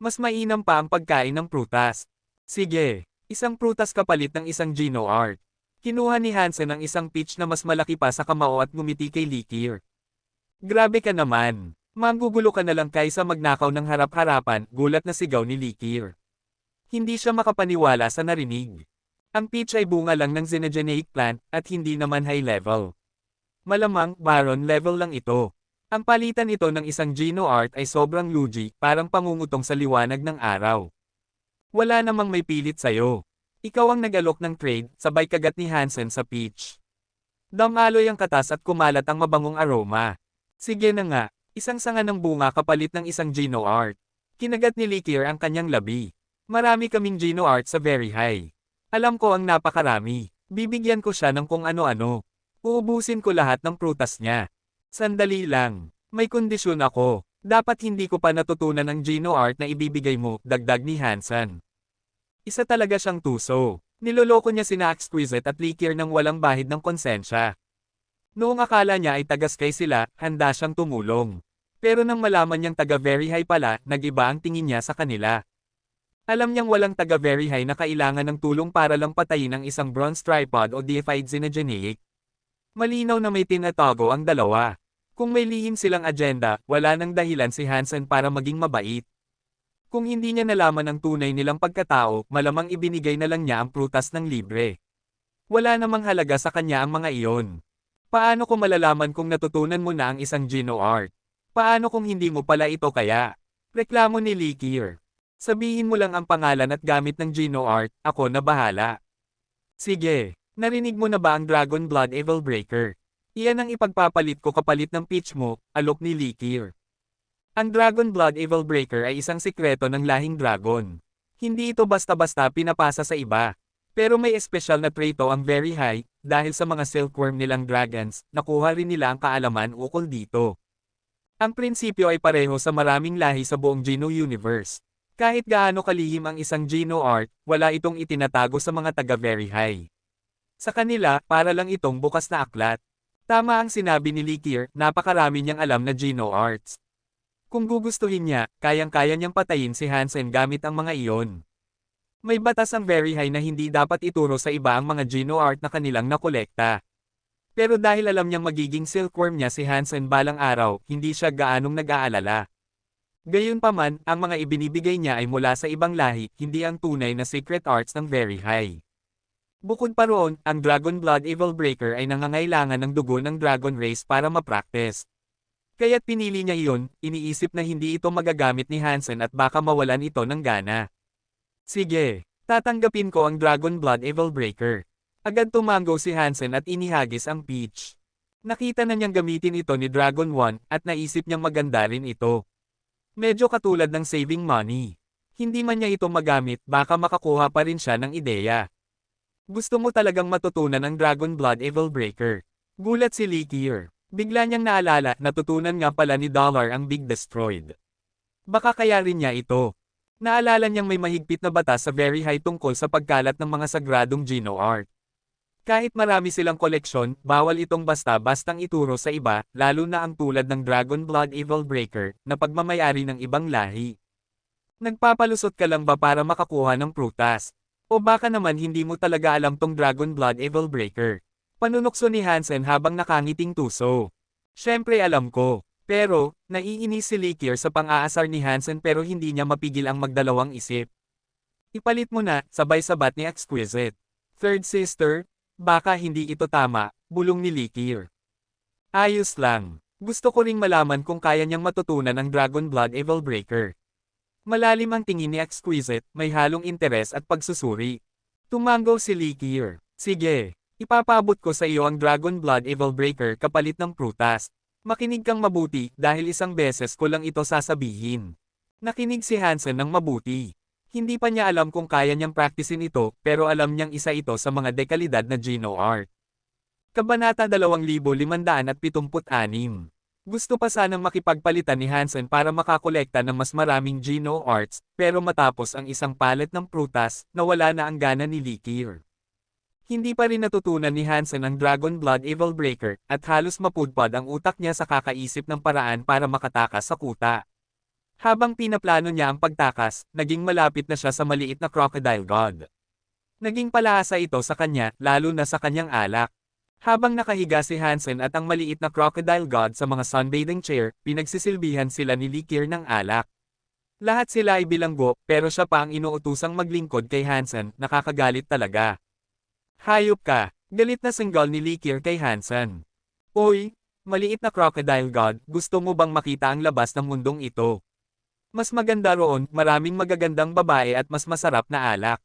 Mas mainam pa ang pagkain ng prutas. Sige, isang prutas kapalit ng isang Gino Art. Kinuha ni Hansen ang isang peach na mas malaki pa sa kamao at ngumiti kay Likir. Grabe ka naman. Manggugulo ka na lang kaysa magnakaw ng harap-harapan, gulat na sigaw ni Likir. Hindi siya makapaniwala sa narinig. Ang peach ay bunga lang ng xenogeneic plant, at hindi naman high level. Malamang, Baron level lang ito. Ang palitan ito ng isang Gino Art ay sobrang lugi, parang pangungutong sa liwanag ng araw. Wala namang may pilit sayo. Ikaw ang nag-alok ng trade, sabay kagat ni Hansen sa peach. Damaloy ang katas at kumalat ang mabangong aroma. Sige na nga, isang sanga ng bunga kapalit ng isang Gino Art. Kinagat ni Likir ang kanyang labi. Marami kaming Gino Art sa very high. Alam ko ang napakarami. Bibigyan ko siya ng kung ano-ano. Uubusin ko lahat ng prutas niya. Sandali lang. May kondisyon ako. Dapat hindi ko pa natutunan ang Gino Art na ibibigay mo, dagdag ni Hansen. Isa talaga siyang tuso. Niloloko niya sina Exquisite at Likir nang walang bahid ng konsensya. Noong akala niya ay taga-sky sila, handa siyang tumulong. Pero nang malaman niyang taga-very high pala, nag-iba ang tingin niya sa kanila. Alam niyang walang taga-very high na kailangan ng tulong para lang patayin ang isang bronze tripod o deified xenogeneic. Malinaw na may tinatago ang dalawa. Kung may lihim silang agenda, wala nang dahilan si Hansen para maging mabait. Kung hindi niya nalaman ang tunay nilang pagkatao, malamang ibinigay na lang niya ang prutas ng libre. Wala namang halaga sa kanya ang mga iyon. Paano ko malalaman kung natutunan mo na ang isang Geno art? Paano kung hindi mo pala ito kaya? Reklamo ni Likir. Sabihin mo lang ang pangalan at gamit ng Geno art, ako na bahala. Sige, narinig mo na ba ang Dragon Blood Evil Breaker? Iyan ang ipagpapalit ko kapalit ng pitch mo, alok ni Likir. Ang Dragon Blood Evil Breaker ay isang sikreto ng lahing dragon. Hindi ito basta-basta pinapasa sa iba. Pero may espesyal na trito ang Very High, dahil sa mga silkworm nilang dragons, nakuha rin nila ang kaalaman ukol dito. Ang prinsipyo ay pareho sa maraming lahi sa buong Geno Universe. Kahit gaano kalihim ang isang Geno art, wala itong itinatago sa mga taga Very High. Sa kanila, para lang itong bukas na aklat. Tama ang sinabi ni Likir, napakarami niyang alam na Geno arts. Kung gugustuhin niya, kayang-kaya niyang patayin si Hansen gamit ang mga iyon. May batas ang Very High na hindi dapat ituro sa iba ang mga Geno art na kanilang nakolekta. Pero dahil alam niyang magiging silkworm niya si Hansen balang araw, hindi siya gaanong nag-aalala. Gayunpaman, ang mga ibinibigay niya ay mula sa ibang lahi, hindi ang tunay na secret arts ng Very High. Bukod pa roon, ang Dragon Blood Evil Breaker ay nangangailangan ng dugo ng Dragon Race para ma-practice. Kaya't pinili niya iyon, iniisip na hindi ito magagamit ni Hansen at baka mawalan ito ng gana. Sige, tatanggapin ko ang Dragon Blood Evil Breaker. Agad tumango si Hansen at inihagis ang peach. Nakita na niyang gamitin ito ni Dragon 1 at naisip niyang maganda rin ito. Medyo katulad ng saving money. Hindi man niya ito magamit, baka makakuha pa rin siya ng ideya. Gusto mo talagang matutunan ang Dragon Blood Evil Breaker. Gulat si Likir. Bigla niyang naalala, natutunan nga pala ni Dollar ang Big Destroyed. Baka kaya rin niya ito. Naalala niyang may mahigpit na batas sa Very High tungkol sa pagkalat ng mga sagradong Geno art. Kahit marami silang koleksyon, bawal itong basta-bastang ituro sa iba, lalo na ang tulad ng Dragon Blood Evil Breaker, na pagmamayari ng ibang lahi. Nagpapalusot ka lang ba para makakuha ng prutas? O baka naman hindi mo talaga alam tong Dragon Blood Evil Breaker? Panunokso ni Hansen habang nakangiting tuso. Siyempre alam ko. Pero, naiinis si Likir sa pang-aasar ni Hansen pero hindi niya mapigil ang magdalawang isip. Ipalit mo na, sabay-sabat ni Exquisite. Third sister? Baka hindi ito tama, bulong ni Likir. Ayos lang. Gusto ko ring malaman kung kaya niyang matutunan ang Dragon Blood Evil Breaker. Malalim ang tingin ni Exquisite, may halong interes at pagsusuri. Tumango si Likir. Sige, ipapabot ko sa iyo ang Dragon Blood Evil Breaker kapalit ng prutas. Makinig kang mabuti, dahil isang beses ko lang ito sasabihin. Nakinig si Hansen ng mabuti. Hindi pa niya alam kung kaya niyang practicein ito, pero alam niyang isa ito sa mga dekalidad na Geno art. Kabanata 2576. Gusto pa sanang makipagpalitan ni Hansen para makakolekta ng mas maraming Geno arts, pero matapos ang isang palet ng prutas, nawala na ang gana ni Likir. Hindi pa rin natutunan ni Hansen ang Dragon Blood Evil Breaker, at halos mapudpad ang utak niya sa kakaisip ng paraan para makatakas sa kuta. Habang pinaplano niya ang pagtakas, naging malapit na siya sa maliit na crocodile god. Naging palaasa ito sa kanya, lalo na sa kanyang alak. Habang nakahiga si Hansen at ang maliit na crocodile god sa mga sunbathing chair, pinagsisilbihan sila ni Likir ng alak. Lahat sila ay bilanggo, pero siya pa ang inuutusang maglingkod kay Hansen, nakakagalit talaga. Hayop ka, galit na singgal ni Likir kay Hansen. Oy, maliit na crocodile god, gusto mo bang makita ang labas ng mundong ito? Mas maganda roon, maraming magagandang babae at mas masarap na alak.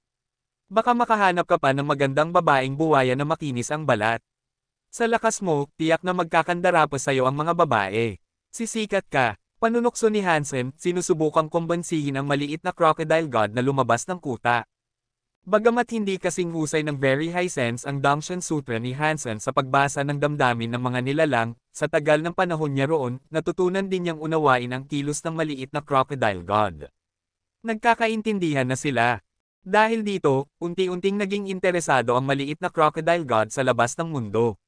Baka makahanap ka pa ng magandang babaeng buwaya na makinis ang balat. Sa lakas mo, tiyak na magkakandara pa sa'yo ang mga babae. Sisikat ka, panunokso ni Hansen, sinusubukang kumbansihin ang maliit na crocodile god na lumabas ng kuta. Bagamat hindi kasing husay ng Very High Sense ang Dangshan Sutra ni Hansen sa pagbasa ng damdamin ng mga nilalang, sa tagal ng panahon niya roon, natutunan din niyang unawain ang kilos ng maliit na crocodile god. Nagkakaintindihan na sila. Dahil dito, unti-unting naging interesado ang maliit na crocodile god sa labas ng mundo.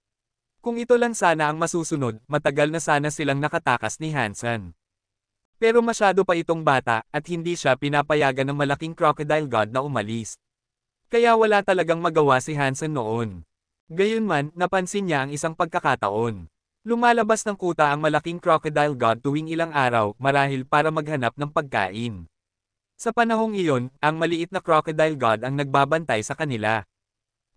Kung ito lang sana ang masusunod, matagal na sana silang nakatakas ni Hansen. Pero masyado pa itong bata, at hindi siya pinapayagan ng malaking crocodile god na umalis. Kaya wala talagang magawa si Hansen noon. Gayunman, napansin niya ang isang pagkakataon. Lumalabas ng kuta ang malaking crocodile god tuwing ilang araw, marahil para maghanap ng pagkain. Sa panahong iyon, ang maliit na crocodile god ang nagbabantay sa kanila.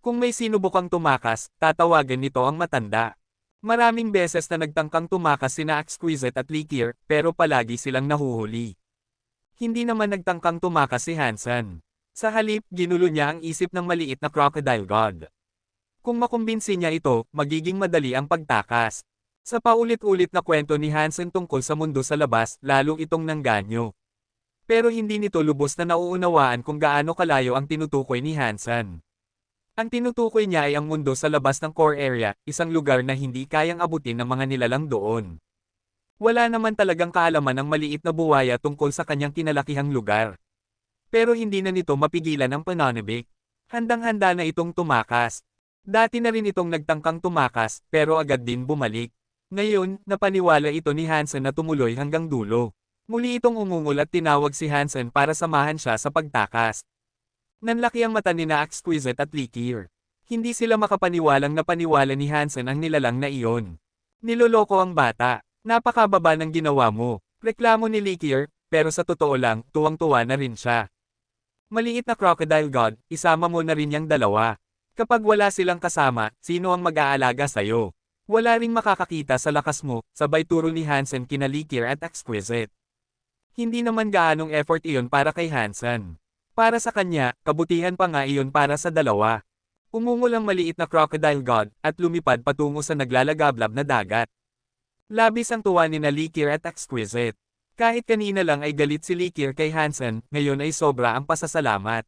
Kung may sinubukang tumakas, tatawagan nito ang matanda. Maraming beses na nagtangkang tumakas sina Exquisite at Likir, pero palagi silang nahuhuli. Hindi naman nagtangkang tumakas si Hansen. Sa halip, ginulo niya ang isip ng maliit na crocodile god. Kung makumbinsi niya ito, magiging madali ang pagtakas. Sa paulit-ulit na kwento ni Hansen tungkol sa mundo sa labas, lalong itong nangganyo. Pero hindi nito lubos na nauunawaan kung gaano kalayo ang tinutukoy ni Hansen. Ang tinutukoy niya ay ang mundo sa labas ng core area, isang lugar na hindi kayang abutin ng mga nilalang doon. Wala naman talagang kaalaman ng maliit na buwaya tungkol sa kanyang kinalakihang lugar. Pero hindi na nito mapigilan ang pananabik. Handang-handa na itong tumakas. Dati na rin itong nagtangkang tumakas, pero agad din bumalik. Ngayon, napaniwala ito ni Hansen na tumuloy hanggang dulo. Muli itong umungol at tinawag si Hansen para samahan siya sa pagtakas. Nanlaki ang mata ni na Exquisite at Likir. Hindi sila makapaniwalang napaniwala ni Hansen ang nilalang na iyon. Niloloko ang bata. Napakababa ng ginawa mo. Reklamo ni Likir, pero sa totoo lang, tuwang-tuwa na rin siya. Maliit na crocodile god, isama mo na rin yang dalawa. Kapag wala silang kasama, sino ang mag-aalaga sa'yo? Wala ring makakakita sa lakas mo, sabay turo ni Hansen kina Likir at Exquisite. Hindi naman gaanong effort iyon para kay Hansen. Para sa kanya, kabutihan pa nga iyon para sa dalawa. Umungol ang maliit na crocodile god, at lumipad patungo sa naglalagablab na dagat. Labis ang tuwa ni na Likir at Exquisite. Kahit kanina lang ay galit si Likir kay Hansen, ngayon ay sobra ang pasasalamat.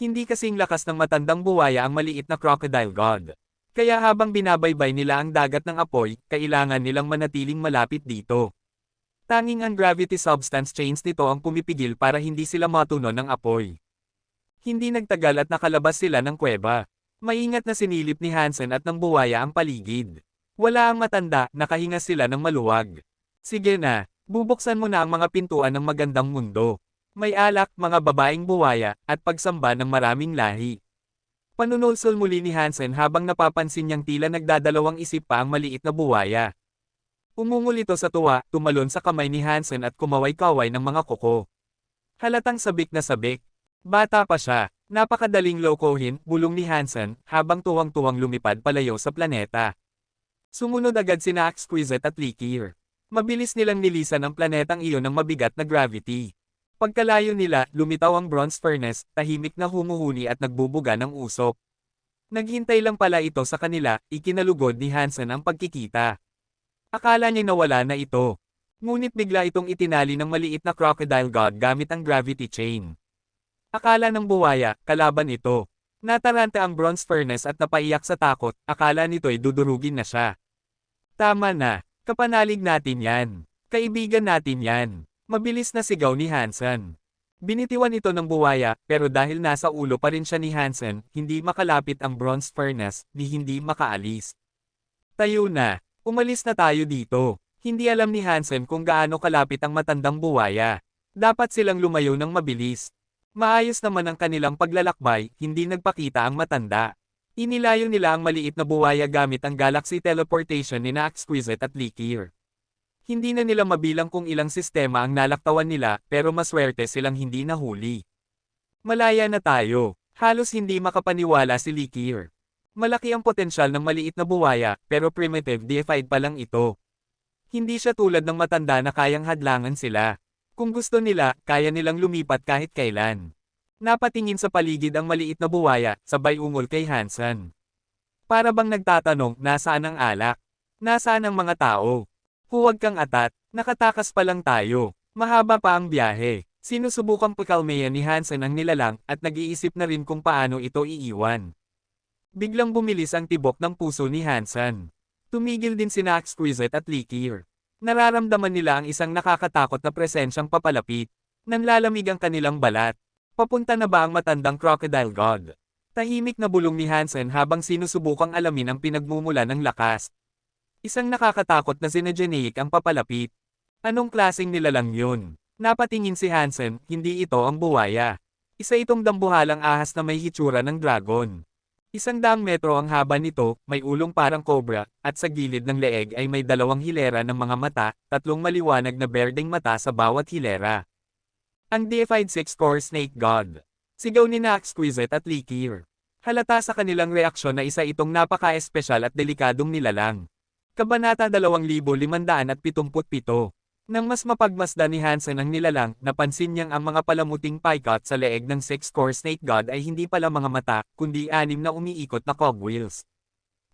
Hindi kasing lakas ng matandang buwaya ang maliit na crocodile god. Kaya habang binabaybay nila ang dagat ng apoy, kailangan nilang manatiling malapit dito. Tanging ang gravity substance chains nito ang pumipigil para hindi sila matunon ng apoy. Hindi nagtagal at nakalabas sila ng kuweba. Maingat na sinilip ni Hansen at ng buwaya ang paligid. Wala ang matanda, nakahinga sila ng maluwag. Sige na, bubuksan mo na ang mga pintuan ng magandang mundo. May alak, mga babaeng buwaya, at pagsamba ng maraming lahi. Panunulsol muli ni Hansen habang napapansin niyang tila nagdadalawang isip pa ang maliit na buwaya. Umungol ito sa tuwa, tumalon sa kamay ni Hansen at kumaway-kaway ng mga kuko. Halatang sabik na sabik. Bata pa siya, napakadaling lokohin, bulong ni Hansen, habang tuwang-tuwang lumipad palayo sa planeta. Sumunod agad sina Exquisite at Likir. Mabilis nilang nilisan ang planetang iyon ng mabigat na gravity. Pagkalayo nila, lumitaw ang bronze furnace, tahimik na humuhuni at nagbubuga ng usok. Naghintay lang pala ito sa kanila, ikinalugod ni Hansen ang pagkikita. Akala niya nawala na ito. Ngunit bigla itong itinali ng maliit na crocodile god gamit ang gravity chain. Akala ng buwaya, kalaban ito. Nataranta ang bronze furnace at napaiyak sa takot, akala nito'y dudurugin na siya. Tama na, kapanalig natin yan. Kaibigan natin yan. Mabilis na sigaw ni Hansen. Binitiwan ito ng buwaya, pero dahil nasa ulo pa rin siya ni Hansen, hindi makalapit ang bronze furnace, ni hindi makaalis. Tayo na. Umalis na tayo dito. Hindi alam ni Hansen kung gaano kalapit ang matandang buwaya. Dapat silang lumayo ng mabilis. Maayos naman ang kanilang paglalakbay, hindi nagpakita ang matanda. Inilayo nila ang maliit na buwaya gamit ang galaxy teleportation ni na Exquisite at Likir. Hindi na nila mabilang kung ilang sistema ang nalaktawan nila, pero maswerte silang hindi nahuli. Malaya na tayo. Halos hindi makapaniwala si Likir. Malaki ang potensyal ng maliit na buwaya, pero primitive deified pa lang ito. Hindi siya tulad ng matanda na kayang hadlangan sila. Kung gusto nila, kaya nilang lumipat kahit kailan. Napatingin sa paligid ang maliit na buwaya, sabay ungol kay Hansen. Para bang nagtatanong, nasaan ang alak? Nasaan ang mga tao? Huwag kang atat, nakatakas pa lang tayo. Mahaba pa ang biyahe. Sinusubukang pakalmayan ni Hansen ang nilalang, at nag-iisip na rin kung paano ito iiwan. Biglang bumilis ang tibok ng puso ni Hansen. Tumigil din sina Exquisite at Likir. Nararamdaman nila ang isang nakakatakot na presensyang papalapit. Nanlalamig ang kanilang balat. Papunta na ba ang matandang crocodile god? Tahimik na bulong ni Hansen habang sinusubukang alamin ang pinagmumula ng lakas. Isang nakakatakot na sinageneic ang papalapit. Anong klaseng nilalang yun? Napatingin si Hansen, hindi ito ang buwaya. Isa itong dambuhalang ahas na may hitsura ng dragon. 100 metro ang haba nito, may ulong parang cobra, at sa gilid ng leeg ay may 2 hilera ng mga mata, 3 maliwanag na berdeng mata sa bawat hilera. Ang deified 6-core snake god. Sigaw ni na Exquisite at Likir. Halata sa kanilang reaksyon na isa itong napaka-espesyal at delikadong nilalang. Kabanata 2577. Nang mas mapagmasdan ni Hansen ang nilalang, napansin niyang ang mga palamuting picot sa leeg ng six-core snake god ay hindi pala mga mata, kundi 6 na umiikot na cogwheels.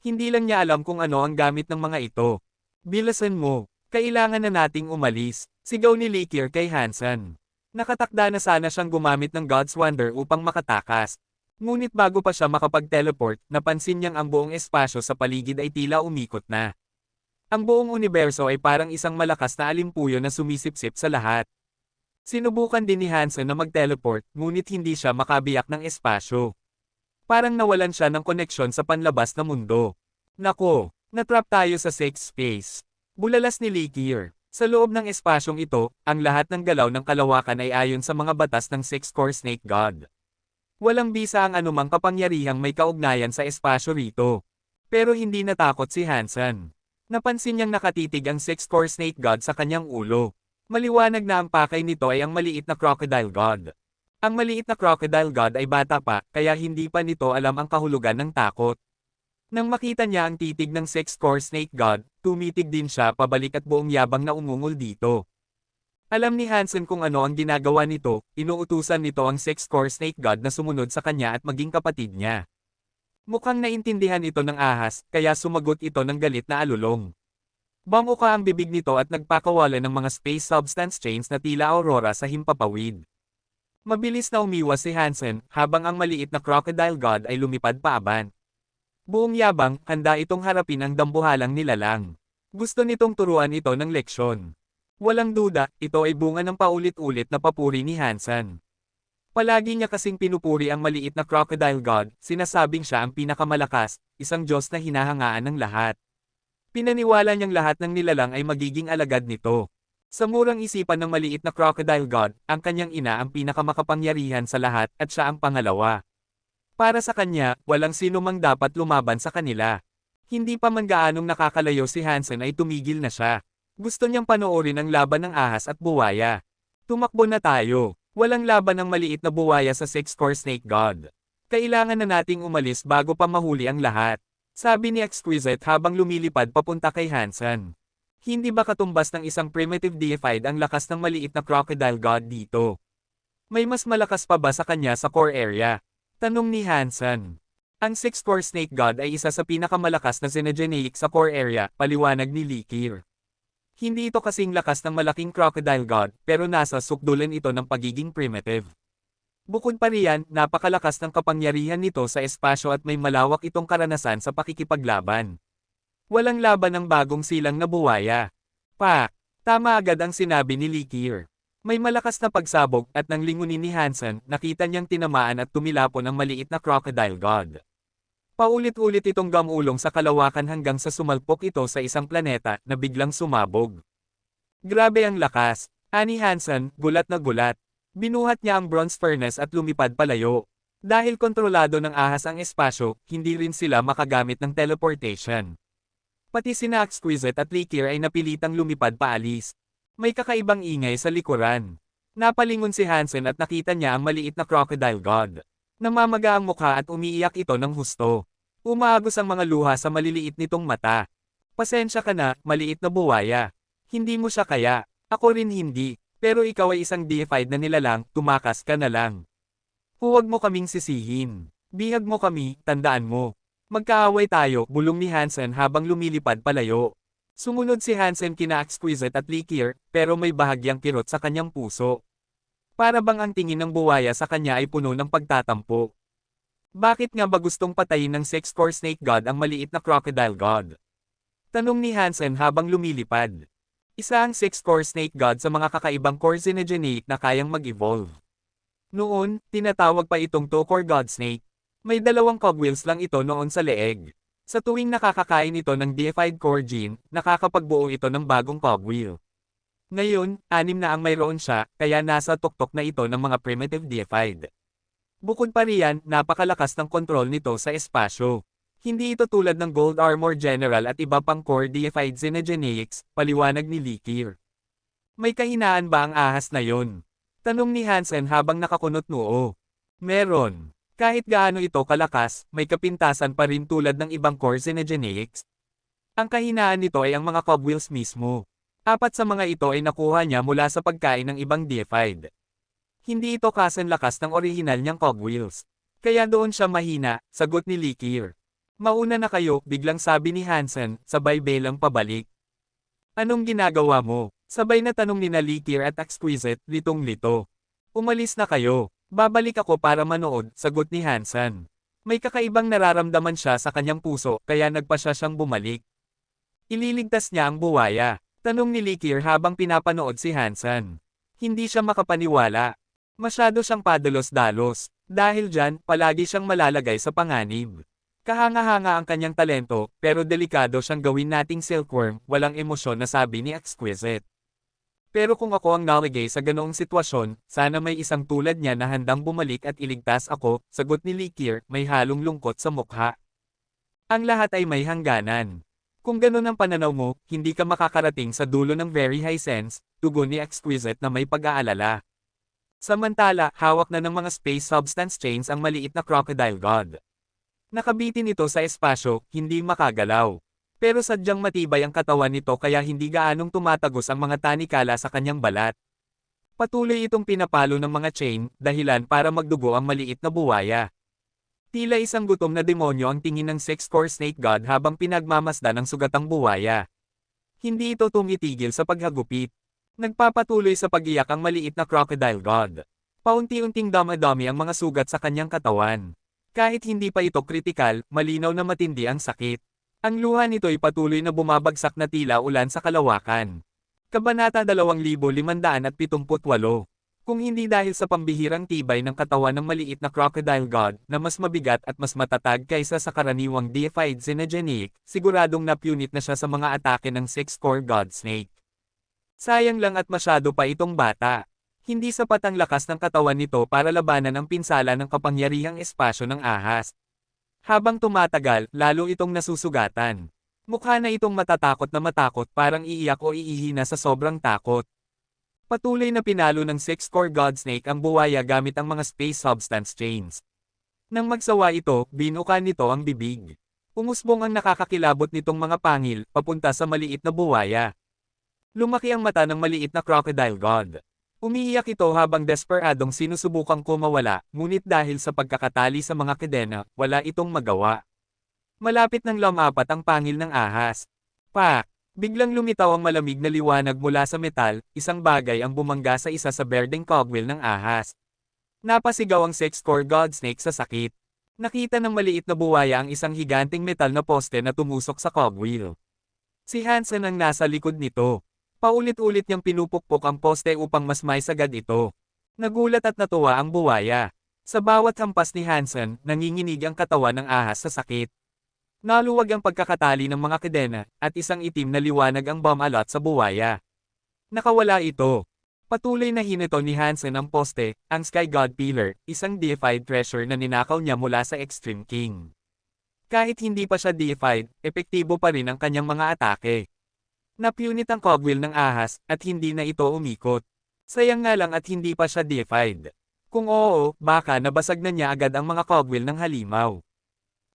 Hindi lang niya alam kung ano ang gamit ng mga ito. Bilisan mo, kailangan na nating umalis, sigaw ni Likir kay Hansen. Nakatakda na sana siyang gumamit ng God's Wonder upang makatakas. Ngunit bago pa siya makapag-teleport, napansin niyang ang buong espasyo sa paligid ay tila umikot na. Ang buong universo ay parang isang malakas na alimpuyo na sumisipsip sa lahat. Sinubukan din ni Hansen na mag-teleport, ngunit hindi siya makabiyak ng espasyo. Parang nawalan siya ng koneksyon sa panlabas na mundo. Nako, natrap tayo sa safe space. Bulalas ni Likir. Sa loob ng espasyong ito, ang lahat ng galaw ng kalawakan ay ayon sa mga batas ng six-core snake god. Walang bisa ang anumang kapangyarihang may kaugnayan sa espasyo rito. Pero hindi natakot si Hansen. Napansin niyang nakatitig ang six-core snake god sa kanyang ulo. Maliwanag na ang pakay nito ay ang maliit na crocodile god. Ang maliit na crocodile god ay bata pa, kaya hindi pa nito alam ang kahulugan ng takot. Nang makita niya ang titig ng six-core snake god, tumitig din siya pabalik at buong yabang na umungol dito. Alam ni Hansen kung ano ang ginagawa nito, inuutusan nito ang six-core snake god na sumunod sa kanya at maging kapatid niya. Mukhang naintindihan ito ng ahas, kaya sumagot ito ng galit na alulong. Bamuka ang bibig nito at nagpakawala ng mga space substance chains na tila aurora sa himpapawid. Mabilis na umiwas si Hansen, habang ang maliit na crocodile god ay lumipad paaban. Buong yabang, handa itong harapin ang dambuhalang nilalang. Gusto nitong turuan ito ng leksyon. Walang duda, ito ay bunga ng paulit-ulit na papuri ni Hansen. Palagi niya kasing pinupuri ang maliit na crocodile god, sinasabing siya ang pinakamalakas, isang Diyos na hinahangaan ng lahat. Pinaniwala niyang lahat ng nilalang ay magiging alagad nito. Sa murang isipan ng maliit na crocodile god, ang kanyang ina ang pinakamakapangyarihan sa lahat at siya ang pangalawa. Para sa kanya, walang sino mang dapat lumaban sa kanila. Hindi pa man gaanong nakakalayo si Hansen ay tumigil na siya. Gusto niyang panoorin ang laban ng ahas at buwaya. Tumakbo na tayo. Walang laban ng maliit na buwaya sa six-core snake god. Kailangan na nating umalis bago pa mahuli ang lahat. Sabi ni Exquisite habang lumilipad papunta kay Hansen. Hindi ba katumbas ng isang primitive deified ang lakas ng maliit na crocodile god dito? May mas malakas pa ba sa kanya sa core area? Tanong ni Hansen. Ang six-core snake god ay isa sa pinakamalakas na xenogeneic sa core area, paliwanag ni Likir. Hindi ito kasing lakas ng malaking crocodile god, pero nasa sukdulan ito ng pagiging primitive. Bukod pa riyan, napakalakas ng kapangyarihan nito sa espasyo at may malawak itong karanasan sa pakikipaglaban. Walang laban ng bagong silang na buwaya. Tama agad ang sinabi ni Likir. May malakas na pagsabog at nang lingunin ni Hansen, nakita niyang tinamaan at tumilapon ang maliit na crocodile god. Paulit-ulit itong gamulong sa kalawakan hanggang sa sumalpok ito sa isang planeta na biglang sumabog. Grabe ang lakas, ani Hansen, gulat na gulat. Binuhat niya ang bronze furnace at lumipad palayo. Dahil kontrolado ng ahas ang espasyo, hindi rin sila makagamit ng teleportation. Pati sina Exquisite at Likir ay napilitang lumipad paalis. May kakaibang ingay sa likuran. Napalingon si Hansen at nakita niya ang maliit na crocodile god. Namamaga ang mukha at umiiyak ito ng husto. Umaagos ang mga luha sa maliliit nitong mata. Pasensya ka na, maliit na buwaya. Hindi mo siya kaya. Ako rin hindi. Pero ikaw ay isang deified na nilalang, tumakas ka na lang. Huwag mo kaming sisihin. Bihag mo kami, tandaan mo. Magkaaway tayo, bulong ni Hansen habang lumilipad palayo. Sumunod si Hansen kina Exquisite at Likir, pero may bahagyang kirot sa kanyang puso. Para bang ang tingin ng buwaya sa kanya ay puno ng pagtatampo. Bakit nga ba gustong patayin ng six-core snake god ang maliit na crocodile god? Tanong ni Hansen habang lumilipad. Isa ang six-core snake god sa mga kakaibang core xenogeneic na kayang mag-evolve. Noon, tinatawag pa itong two-core god snake. May 2 cogwheels lang ito noon sa leeg. Sa tuwing nakakakain ito ng deified core gene, nakakapagbuo ito ng bagong cogwheel. Ngayon, 6 na ang mayroon siya, kaya nasa tuktok na ito ng mga primitive deified. Bukod pa riyan, napakalakas ng kontrol nito sa espasyo. Hindi ito tulad ng Gold Armor General at iba pang core deified xenogeneics, paliwanag ni Likir. May kahinaan ba ang ahas na yon? Tanong ni Hansen habang nakakunot noo. Meron. Kahit gaano ito kalakas, may kapintasan pa rin tulad ng ibang core Xenogeneics. Ang kahinaan nito ay ang mga cogwheels mismo. 4 sa mga ito ay nakuha niya mula sa pagkain ng ibang deified. Hindi ito kasing lakas ng orihinal niyang cogwheels. Kaya doon siya mahina, sagot ni Likir. Mauna na kayo, biglang sabi ni Hansen, sabay belang pabalik. Anong ginagawa mo? Sabay na tanong ni Likir at Exquisite, litong-lito. Umalis na kayo. Babalik ako para manood, sagot ni Hansen. May kakaibang nararamdaman siya sa kanyang puso, kaya nagpa siya siyang bumalik. Ililigtas niya ang buwaya. Tanong ni Likir habang pinapanood si Hansen. Hindi siya makapaniwala. Masyado siyang padalos-dalos. Dahil dyan, palagi siyang malalagay sa panganib. Kahanga-hanga ang kanyang talento, pero delikado siyang gawin nating silkworm, walang emosyon na sabi ni Exquisite. Pero kung ako ang naligay sa ganoong sitwasyon, sana may isang tulad niya na handang bumalik at iligtas ako, sagot ni Likir, may halong lungkot sa mukha. Ang lahat ay may hangganan. Kung gano'n ang pananaw mo, hindi ka makakarating sa dulo ng very high sense, tugon ni Exquisite na may pag-aalala. Samantala, hawak na ng mga space substance chains ang maliit na crocodile god. Nakabitin ito sa espasyo, hindi makagalaw. Pero sadyang matibay ang katawan nito kaya hindi gaanong tumatagos ang mga tanikala sa kanyang balat. Patuloy itong pinapalo ng mga chain, dahilan para magdugo ang maliit na buwaya. Tila isang gutom na demonyo ang tingin ng six-core snake god habang pinagmamasdan ng sugatang buwaya. Hindi ito tumitigil sa paghagupit. Nagpapatuloy sa pag-iyak ang maliit na crocodile god. Paunti-unting dama-dami ang mga sugat sa kanyang katawan. Kahit hindi pa ito kritikal, malinaw na matindi ang sakit. Ang luha nito'y patuloy na bumabagsak na tila ulan sa kalawakan. Kabanata 2578. Kung hindi dahil sa pambihirang tibay ng katawan ng maliit na crocodile god na mas mabigat at mas matatag kaysa sa karaniwang deified Xenogeneic, siguradong napunit na siya sa mga atake ng six-core god snake. Sayang lang at masyado pa itong bata. Hindi sapat ang lakas ng katawan nito para labanan ang pinsala ng kapangyarihang espasyo ng ahas. Habang tumatagal, lalo itong nasusugatan. Mukha na itong matatakot na matakot parang iiyak o iihina sa sobrang takot. Patuloy na pinalo ng six-core god snake ang buwaya gamit ang mga space substance chains. Nang magsawa ito, binuka nito ang bibig. Umusbong ang nakakakilabot nitong mga pangil, papunta sa maliit na buwaya. Lumaki ang mata ng maliit na crocodile god. Umiiyak ito habang desperadong sinusubukang kumawala, ngunit dahil sa pagkakatali sa mga kadena, wala itong magawa. Malapit nang lumapat ang pangil ng ahas. Pak! Biglang lumitaw ang malamig na liwanag mula sa metal, isang bagay ang bumangga sa isa sa berdeng cogwheel ng ahas. Napasigaw ang six-core god snake sa sakit. Nakita ng maliit na buwaya ang isang higanting metal na poste na tumusok sa cogwheel. Si Hansen ang nasa likod nito. Paulit-ulit niyang pinupukpok ang poste upang mas maisagad ito. Nagulat at natuwa ang buwaya. Sa bawat hampas ni Hansen, nanginginig ang katawan ng ahas sa sakit. Naluwag ang pagkakatali ng mga kadena, at isang itim na liwanag ang bumalot sa buwaya. Nakawala ito. Patuloy na hinito ni Hansen ang poste, ang Sky God Pillar, isang deified treasure na ninakaw niya mula sa Extreme King. Kahit hindi pa siya deified, epektibo pa rin ang kanyang mga atake. Napunit ang cogwheel ng ahas, at hindi na ito umikot. Sayang nga lang at hindi pa siya deified. Kung oo, baka nabasag na niya agad ang mga cogwheel ng halimaw.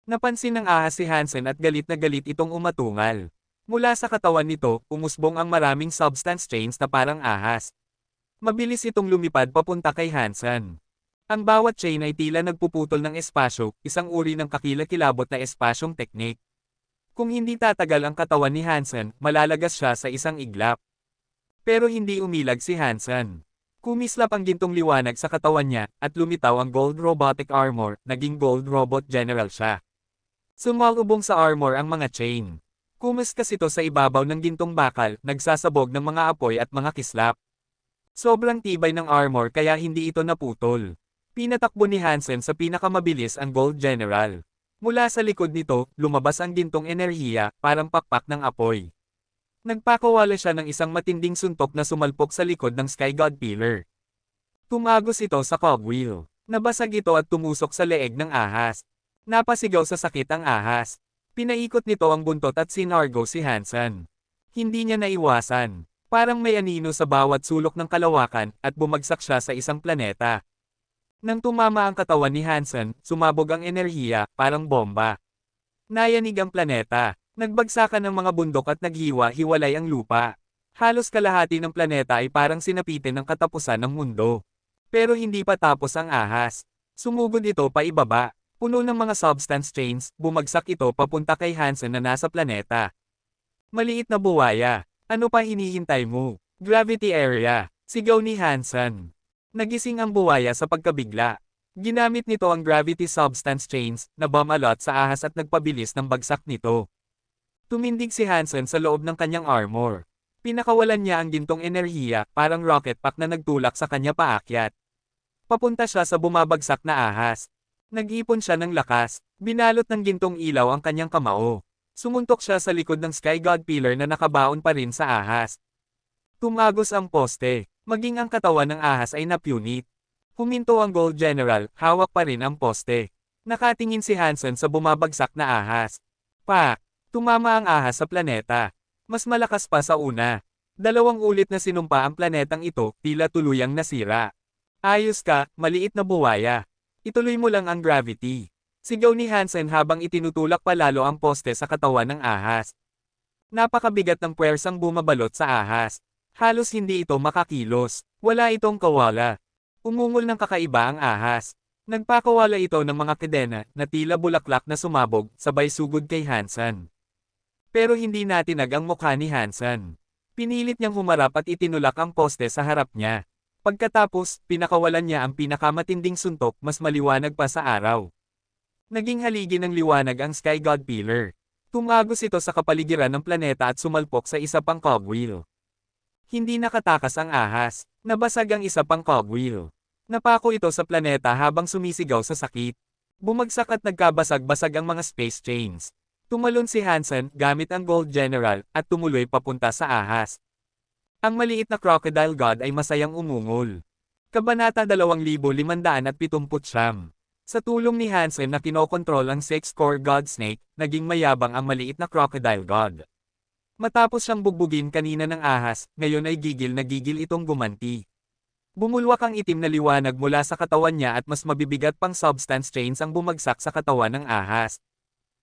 Napansin ng ahas si Hansen at galit na galit itong umatungal. Mula sa katawan nito, umusbong ang maraming substance chains na parang ahas. Mabilis itong lumipad papunta kay Hansen. Ang bawat chain ay tila nagpuputol ng espasyo, isang uri ng kakilakilabot na espasyong teknik. Kung hindi tatagal ang katawan ni Hansen, malalagas siya sa isang iglap. Pero hindi umilag si Hansen. Kumislap ang gintong liwanag sa katawan niya, at lumitaw ang gold robotic armor, naging gold robot general siya. Sumalubong sa armor ang mga chain. Kumiskas ito sa ibabaw ng gintong bakal, nagsasabog ng mga apoy at mga kislap. Sobrang tibay ng armor kaya hindi ito naputol. Pinatakbo ni Hansen sa pinakamabilis ang gold general. Mula sa likod nito, lumabas ang gintong enerhiya, parang pakpak ng apoy. Nagpakawala siya ng isang matinding suntok na sumalpok sa likod ng Sky God Pillar. Tumagos ito sa cogwheel. Nabasag ito at tumusok sa leeg ng ahas. Napasigaw sa sakit ang ahas. Pinaikot nito ang buntot at sinargo si Hansen. Hindi niya naiwasan. Parang may anino sa bawat sulok ng kalawakan, at bumagsak siya sa isang planeta. Nang tumama ang katawan ni Hansen, sumabog ang enerhiya, parang bomba. Nayanig ang planeta. Nagbagsakan ng mga bundok at naghiwa-hiwalay ang lupa. Halos kalahati ng planeta ay parang sinapitin ng katapusan ng mundo. Pero hindi pa tapos ang ahas. Sumugod ito pa ibaba. Puno ng mga substance chains, bumagsak ito papunta kay Hansen na nasa planeta. Maliit na buwaya. Ano pa hinihintay mo? Gravity area. Sigaw ni Hansen. Nagising ang buwaya sa pagkabigla. Ginamit nito ang gravity substance chains na bumalot sa ahas at nagpabilis ng bagsak nito. Tumindig si Hansen sa loob ng kanyang armor. Pinakawalan niya ang gintong enerhiya, parang rocket pack na nagtulak sa kanya paakyat. Papunta siya sa bumabagsak na ahas. Nag-ipon siya ng lakas, binalot ng gintong ilaw ang kanyang kamao. Sumuntok siya sa likod ng Sky God Pillar na nakabaon pa rin sa ahas. Tumagos ang poste, maging ang katawan ng ahas ay napunit. Huminto ang Gold General, hawak pa rin ang poste. Nakatingin si Hansen sa bumabagsak na ahas. Pak! Tumama ang ahas sa planeta. Mas malakas pa sa una. 2 ulit na sinumpa ang planetang ito, tila tuluyang nasira. Ayos ka, maliit na buwaya. Ituloy mo lang ang gravity. Sigaw ni Hansen habang itinutulak palalo ang poste sa katawan ng ahas. Napakabigat ng puwersang bumabalot sa ahas. Halos hindi ito makakilos. Wala itong kawala. Umungol ng kakaiba ang ahas. Nagpakawala ito ng mga kadena na tila bulaklak na sumabog, sabay sugod kay Hansen. Pero hindi natinag ang mukha ni Hansen. Pinilit niyang humarap at itinulak ang poste sa harap niya. Pagkatapos, pinakawalan niya ang pinakamatinding suntok, mas maliwanag pa sa araw. Naging haligi ng liwanag ang Sky God Pillar. Tumagos ito sa kapaligiran ng planeta at sumalpok sa isa pang cogwheel. Hindi nakatakas ang ahas. Nabasag ang isa pang cogwheel. Napako ito sa planeta habang sumisigaw sa sakit. Bumagsak at nagkabasag-basag ang mga space chains. Tumalon si Hansen gamit ang Gold General at tumuloy papunta sa ahas. Ang maliit na Crocodile God ay masayang umungol. Kabanata 2579. Sa tulong ni Hansen na kinokontrol ang 6-core God Snake, naging mayabang ang maliit na Crocodile God. Matapos siyang bugbugin kanina ng ahas, ngayon ay gigil na gigil itong gumanti. Bumulwak ang itim na liwanag mula sa katawan niya at mas mabibigat pang substance chains ang bumagsak sa katawan ng ahas.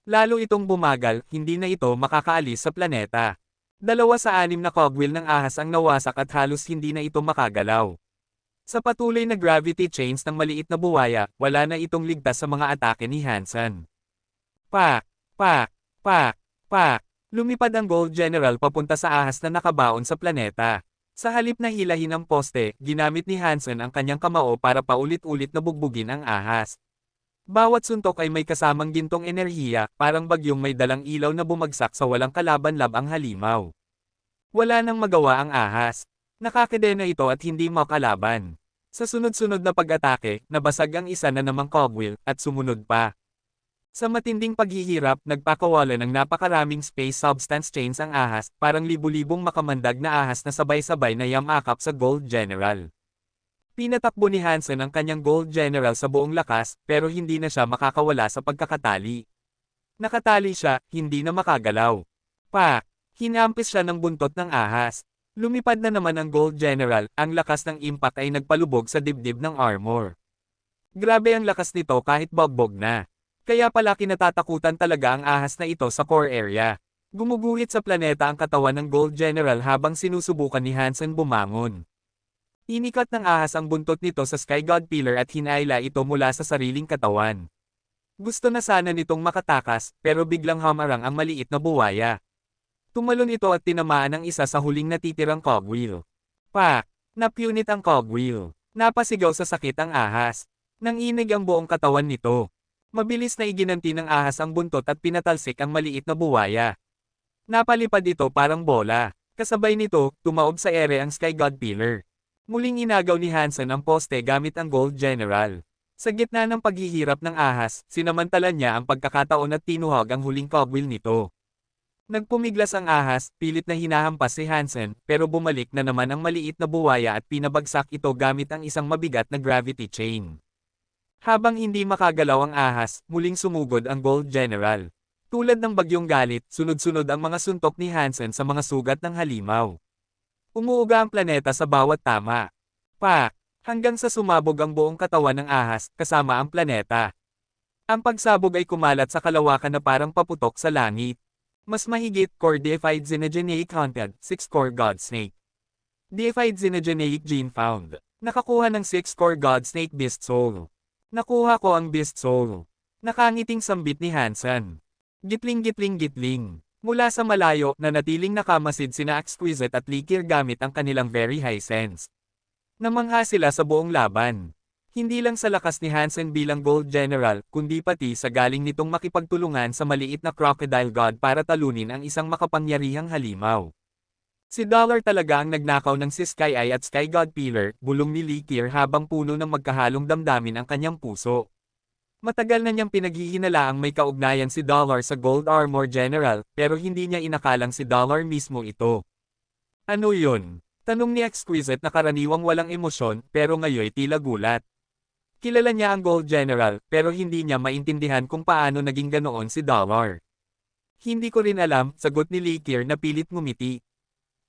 Lalo itong bumagal, hindi na ito makakaalis sa planeta. 2 sa 6 na cogwheel ng ahas ang nawasak at halos hindi na ito makagalaw. Sa patuloy na gravity chains ng maliit na buwaya, wala na itong ligtas sa mga atake ni Hansen. Pak! Pak! Pak! Pak! Lumipad ang Gold General papunta sa ahas na nakabaon sa planeta. Sa halip na hilahin ang poste, ginamit ni Hansen ang kanyang kamao para paulit-ulit na bugbugin ang ahas. Bawat suntok ay may kasamang gintong enerhiya, parang bagyong may dalang ilaw na bumagsak sa walang kalaban-lab ang halimaw. Wala nang magawa ang ahas. Nakakadena ito at hindi makalaban. Sa sunod-sunod na pag-atake, nabasag ang isa na namang cogwheel, at sumunod pa. Sa matinding paghihirap, nagpakawala ng napakaraming space substance chains ang ahas, parang libu-libong makamandag na ahas na sabay-sabay na yamakap sa Gold General. Pinatakbo ni Hansen ang kanyang Gold General sa buong lakas, pero hindi na siya makakawala sa pagkakatali. Nakatali siya, hindi na makagalaw. Pak! Hinampis siya ng buntot ng ahas. Lumipad na naman ang Gold General, ang lakas ng impact ay nagpalubog sa dibdib ng armor. Grabe ang lakas nito kahit bogbog na. Kaya pala kinatatakutan talaga ang ahas na ito sa core area. Gumuguhit sa planeta ang katawan ng Gold General habang sinusubukan ni Hansen bumangon. Inikat ng ahas ang buntot nito sa Sky God Pillar at hinaila ito mula sa sariling katawan. Gusto na sana nitong makatakas, pero biglang hamarang ang maliit na buwaya. Tumalon ito at tinamaan ang isa sa huling natitirang cogwheel. Pak! Napunit ang cogwheel. Napasigaw sa sakit ang ahas. Nanginig ang buong katawan nito. Mabilis na iginanti ng ahas ang buntot at pinatalsik ang maliit na buwaya. Napalipad ito parang bola. Kasabay nito, tumaob sa ere ang Sky God Pillar. Muling inagaw ni Hansen ang poste gamit ang Gold General. Sa gitna ng paghihirap ng ahas, sinamantala niya ang pagkakataon at tinuhog ang huling cogwheel nito. Nagpumiglas ang ahas, pilit na hinahampas si Hansen, pero bumalik na naman ang maliit na buwaya at pinabagsak ito gamit ang isang mabigat na gravity chain. Habang hindi makagalaw ang ahas, muling sumugod ang Gold General. Tulad ng bagyong galit, sunod-sunod ang mga suntok ni Hansen sa mga sugat ng halimaw. Umuuga ang planeta sa bawat tama. Pak! hanggang sa sumabog ang buong katawan ng ahas, kasama ang planeta. Ang pagsabog ay kumalat sa kalawakan na parang paputok sa langit. Mas mahigit, core deified xenogeneic content, 6-core god snake. Deified xenogeneic gene found. Nakakuha ng 6-core god snake beast soul. Nakuha ko ang beast soul. Nakangiting sambit ni Hansen. Gitling gitling gitling. Mula sa malayo, nanatiling nakamasid sina Exquisite at Likir gamit ang kanilang very high sense. Namangha sila sa buong laban. Hindi lang sa lakas ni Hansen bilang Gold General, kundi pati sa galing nitong makipagtulungan sa maliit na Crocodile God para talunin ang isang makapangyarihang halimaw. Si Dollar talaga ang nagnakaw ng si Sky Eye at Sky God Pillar, bulong ni Likir habang puno ng magkahalong damdamin ang kanyang puso. Matagal na niyang pinaghihinalaang may kaugnayan si Dollar sa Gold Armor General, pero hindi niya inakalang si Dollar mismo ito. Ano yun? Tanong ni Exquisite na karaniwang walang emosyon, pero ngayoy tila gulat. Kilala niya ang Gold General, pero hindi niya maintindihan kung paano naging ganoon si Dollar. Hindi ko rin alam, sagot ni Likir na pilit ngumiti.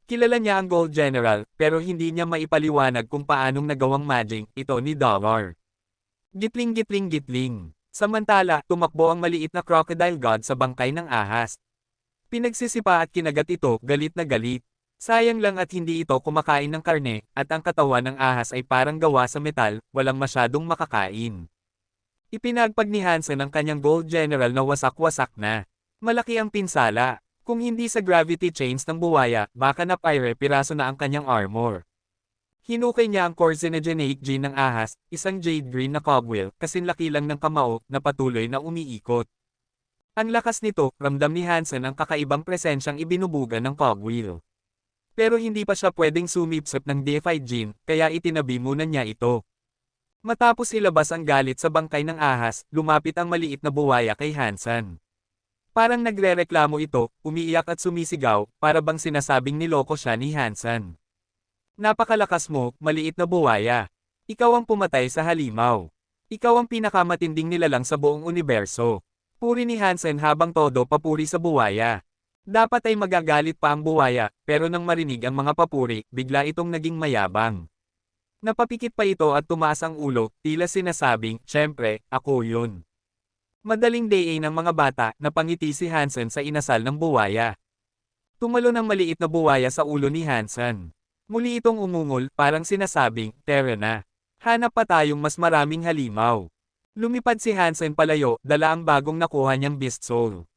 Kilala niya ang Gold General, pero hindi niya maipaliwanag kung paanong nagawang magic ito ni Dollar. Gitling gitling gitling. Samantala, tumakbo ang maliit na Crocodile God sa bangkay ng ahas. Pinagsisipa at kinagat ito, galit na galit. Sayang lang at hindi ito kumakain ng karne, at ang katawan ng ahas ay parang gawa sa metal, walang masyadong makakain. Ipinagpag ni Hansen ang kanyang Gold General na wasak-wasak na. Malaki ang pinsala. Kung hindi sa gravity chains ng buwaya, baka napire piraso na ang kanyang armor. Hinukay niya ang core xenogeneic gene ng ahas, isang jade green na cogwheel, kasinlaki lang ng kamao, na patuloy na umiikot. Ang lakas nito, ramdam ni Hansen ang kakaibang presensyang ibinubugan ng cogwheel. Pero hindi pa siya pwedeng sumipsip ng deified gene, kaya itinabi muna niya ito. Matapos ilabas ang galit sa bangkay ng ahas, lumapit ang maliit na buwaya kay Hansen. Parang nagrereklamo ito, umiiyak at sumisigaw, para bang sinasabing niloko siya ni Hansen. Napakalakas mo, maliit na buwaya. Ikaw ang pumatay sa halimaw. Ikaw ang pinakamatinding nilalang sa buong universo. Puri ni Hansen habang todo papuri sa buwaya. Dapat ay magagalit pa ang buwaya, pero nang marinig ang mga papuri, bigla itong naging mayabang. Napapikit pa ito at tumaas ang ulo, tila sinasabing, syempre, ako yun. Madaling day ng mga bata, napangiti si Hansen sa inasal ng buwaya. Tumalo ng maliit na buwaya sa ulo ni Hansen. Muli itong umungol, parang sinasabing, tara na. Hanap pa tayong mas maraming halimaw. Lumipad si Hansen palayo, dala ang bagong nakuha niyang Beast Soul.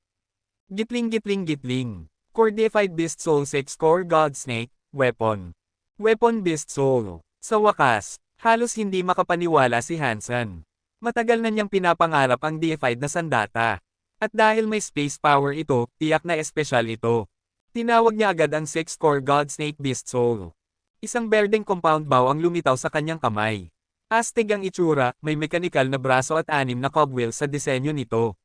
Gitling gitling gitling. Core deified Beast Soul 6-core God Snake, Weapon. Weapon Beast Soul. Sa wakas, halos hindi makapaniwala si Hansen. Matagal na niyang pinapangarap ang deified na sandata. At dahil may space power ito, tiyak na espesyal ito. Tinawag niya agad ang 6-core God Snake Beast Soul. Isang berdeng compound bow ang lumitaw sa kanyang kamay. Astig ang itsura, may mekanikal na braso at 6 na cogwheel sa disenyo nito.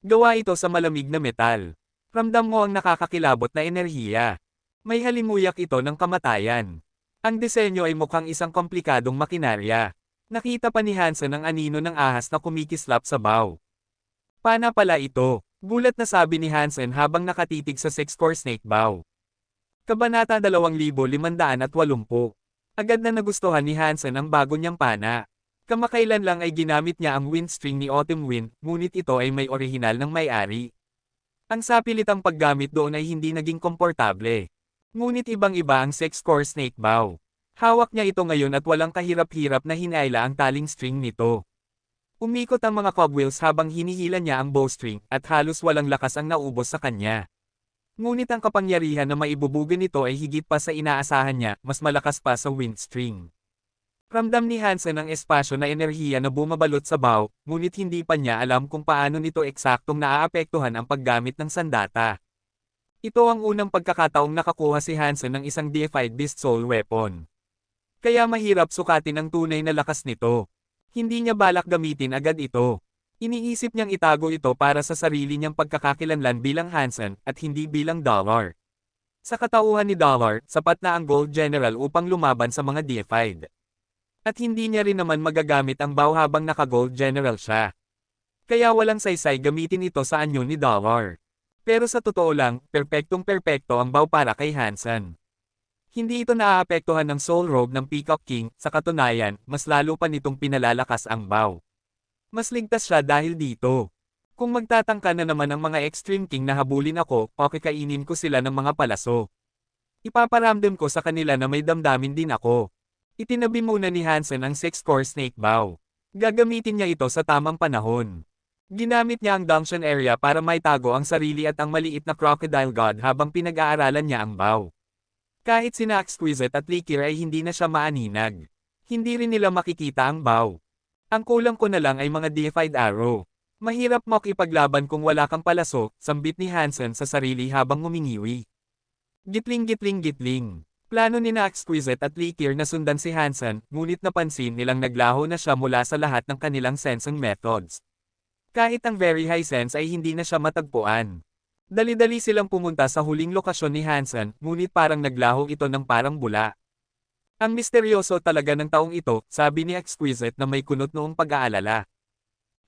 Gawa ito sa malamig na metal. Ramdam mo ang nakakakilabot na enerhiya. May halimuyak ito ng kamatayan. Ang disenyo ay mukhang isang komplikadong makinarya. Nakita pa ni Hansen ang anino ng ahas na kumikislap sa bow. Pana pala ito, gulat na sabi ni Hansen habang nakatitig sa 6-core snake bow. Kabanata 2580. Agad na nagustuhan ni Hansen ang bago niyang pana. Kamakailan lang ay ginamit niya ang wind string ni Autumn Wind, ngunit ito ay may orihinal ng may-ari. Ang sapilitang paggamit doon ay hindi naging komportable. Ngunit ibang-iba ang 6-core snake bow. Hawak niya ito ngayon at walang kahirap-hirap na hinaila ang taling string nito. Umikot ang mga cogwheels habang hinihila niya ang bowstring, at halos walang lakas ang naubos sa kanya. Ngunit ang kapangyarihan na maibubugan nito ay higit pa sa inaasahan niya, mas malakas pa sa wind string. Ramdam ni Hansen ang espasyo na enerhiya na bumabalot sa bow, ngunit hindi pa niya alam kung paano nito eksaktong naaapektuhan ang paggamit ng sandata. Ito ang unang pagkakataong nakakuha si Hansen ng isang deified Beast Soul weapon. Kaya mahirap sukatin ang tunay na lakas nito. Hindi niya balak gamitin agad ito. Iniisip niyang itago ito para sa sarili niyang pagkakakilanlan bilang Hansen at hindi bilang Dollar. Sa katauhan ni Dollar, sapat na ang Gold General upang lumaban sa mga deified. At hindi niya rin naman magagamit ang bow habang naka-Gold General siya. Kaya walang saysay gamitin ito sa anyo ni Dollar. Pero sa totoo lang, perpektong-perpekto ang bow para kay Hansen. Hindi ito naaapektuhan ng Soul Robe ng Peacock King, sa katunayan, mas lalo pa nitong pinalalakas ang bow. Mas ligtas siya dahil dito. Kung magtatangka na naman ang mga Extreme King na habulin ako, pakikainin ko sila ng mga palaso. Ipaparamdam ko sa kanila na may damdamin din ako. Itinabi muna ni Hansen ang 6-core snake bow. Gagamitin niya ito sa tamang panahon. Ginamit niya ang Dungeon area para maitago ang sarili at ang maliit na Crocodile God habang pinag-aaralan niya ang bow. Kahit sina Exquisite at Likir ay hindi na siya maaninag. Hindi rin nila makikita ang bow. Ang kulang ko na lang ay mga deified arrow. Mahirap makipaglaban kung wala kang palaso, sambit ni Hansen sa sarili habang ngumingiwi. Gitling gitling gitling. Plano ni na Exquisite at Likir na sundan si Hansen, ngunit napansin nilang naglaho na siya mula sa lahat ng kanilang sensing methods. Kahit ang very high sense ay hindi na siya matagpuan. Dali-dali silang pumunta sa huling lokasyon ni Hansen, ngunit parang naglaho ito ng parang bula. Ang misteryoso talaga ng taong ito, sabi ni Exquisite na may kunot noong pag-aalala.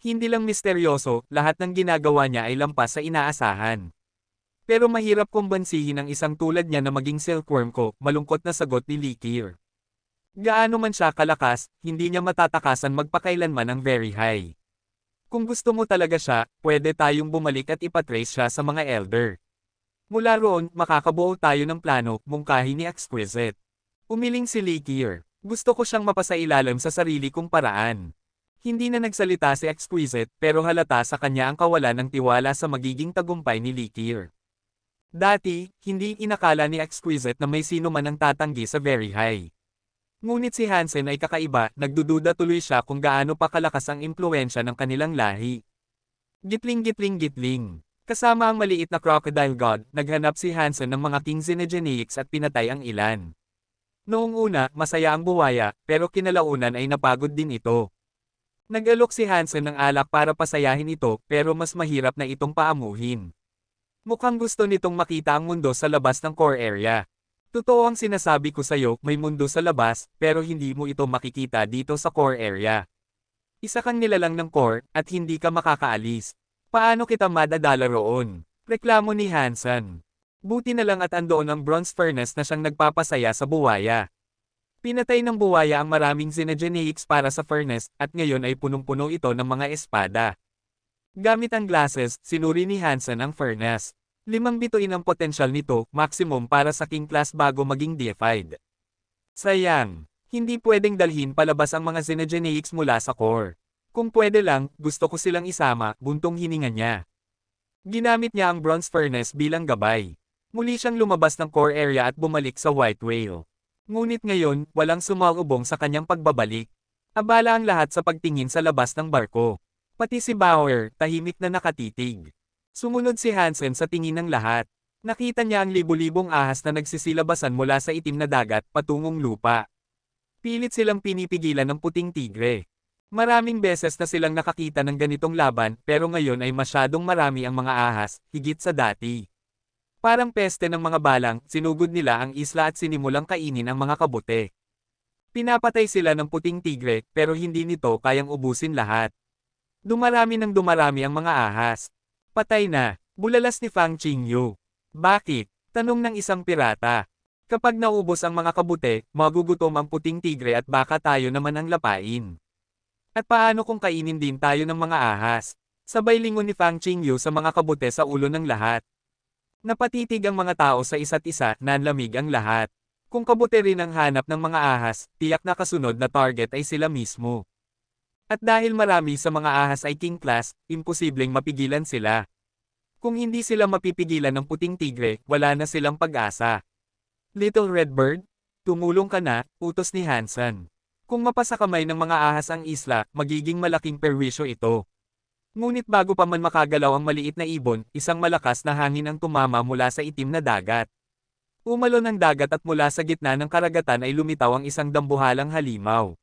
Hindi lang misteryoso, lahat ng ginagawa niya ay lampas sa inaasahan. Pero mahirap kumbansihin ang isang tulad niya na maging silkworm ko, malungkot na sagot ni Likir. Gaano man siya kalakas, hindi niya matatakasan magpakailanman ang very high. Kung gusto mo talaga siya, pwede tayong bumalik at ipatrace siya sa mga elder. Mula roon, makakabuo tayo ng plano, mungkahi ni Exquisite. Umiling si Likir. Gusto ko siyang mapasailalim sa sarili kong paraan. Hindi na nagsalita si Exquisite, pero halata sa kanya ang kawalan ng tiwala sa magiging tagumpay ni Likir. Dati, hindi inakala ni Exquisite na may sino man ang tatanggi sa very high. Ngunit si Hansen ay kakaiba, nagdududa tuloy siya kung gaano pa kalakas ang impluensya ng kanilang lahi. Gitling gitling gitling. Kasama ang maliit na Crocodile God, naghanap si Hansen ng mga King Xenogeneics at pinatay ang ilan. Noong una, masaya ang buwaya, pero kinalaunan ay napagod din ito. Nag-alok si Hansen ng alak para pasayahin ito, pero mas mahirap na itong paamuhin. Mukhang gusto nitong makita ang mundo sa labas ng core area. Totoo ang sinasabi ko sa'yo, may mundo sa labas, pero hindi mo ito makikita dito sa core area. Isa kang nilalang ng core, at hindi ka makakaalis. Paano kita madadala roon? Reklamo ni Hansen. Buti na lang at andoon ang bronze furnace na siyang nagpapasaya sa buwaya. Pinatay ng buwaya ang maraming Xenogeneics para sa furnace, at ngayon ay punong-puno ito ng mga espada. Gamit ang glasses, sinuri ni Hansen ang furnace. 5 bituin ang potensyal nito, maximum para sa king class bago maging deified. Sayang, hindi pwedeng dalhin palabas ang mga Xenogeneics mula sa core. Kung pwede lang, gusto ko silang isama, buntong hininga niya. Ginamit niya ang bronze furnace bilang gabay. Muli siyang lumabas ng core area at bumalik sa White Whale. Ngunit ngayon, walang sumalubong sa kanyang pagbabalik. Abala ang lahat sa pagtingin sa labas ng barko. Pati si Bauer, tahimik na nakatitig. Sumunod si Hansen sa tingin ng lahat. Nakita niya ang libu-libong ahas na nagsisilabasan mula sa itim na dagat patungong lupa. Pilit silang pinipigilan ng puting tigre. Maraming beses na silang nakakita ng ganitong laban, pero ngayon ay masyadong marami ang mga ahas, higit sa dati. Parang peste ng mga balang, sinugod nila ang isla at sinimulang kainin ang mga kabute. Pinapatay sila ng puting tigre, pero hindi nito kayang ubusin lahat. Dumarami ng dumarami ang mga ahas. Patay na, bulalas ni Fang Qingyu. Bakit? Tanong ng isang pirata. Kapag naubos ang mga kabute, magugutom ang puting tigre at baka tayo naman ang lapain. At paano kung kainin din tayo ng mga ahas? Sabay lingon ni Fang Qingyu sa mga kabute sa ulo ng lahat. Napatitig ang mga tao sa isa't isa, nanlamig ang lahat. Kung kabute rin ang hanap ng mga ahas, tiyak na kasunod na target ay sila mismo. At dahil marami sa mga ahas ay king class, imposibleng mapigilan sila. Kung hindi sila mapipigilan ng puting tigre, wala na silang pag-asa. Little Red Bird, tumulong ka na, utos ni Hansen. Kung mapasa kamay ng mga ahas ang isla, magiging malaking perwisyo ito. Ngunit bago pa man makagalaw ang maliit na ibon, isang malakas na hangin ang tumama mula sa itim na dagat. Umalon ang dagat at mula sa gitna ng karagatan ay lumitaw ang isang dambuhalang halimaw.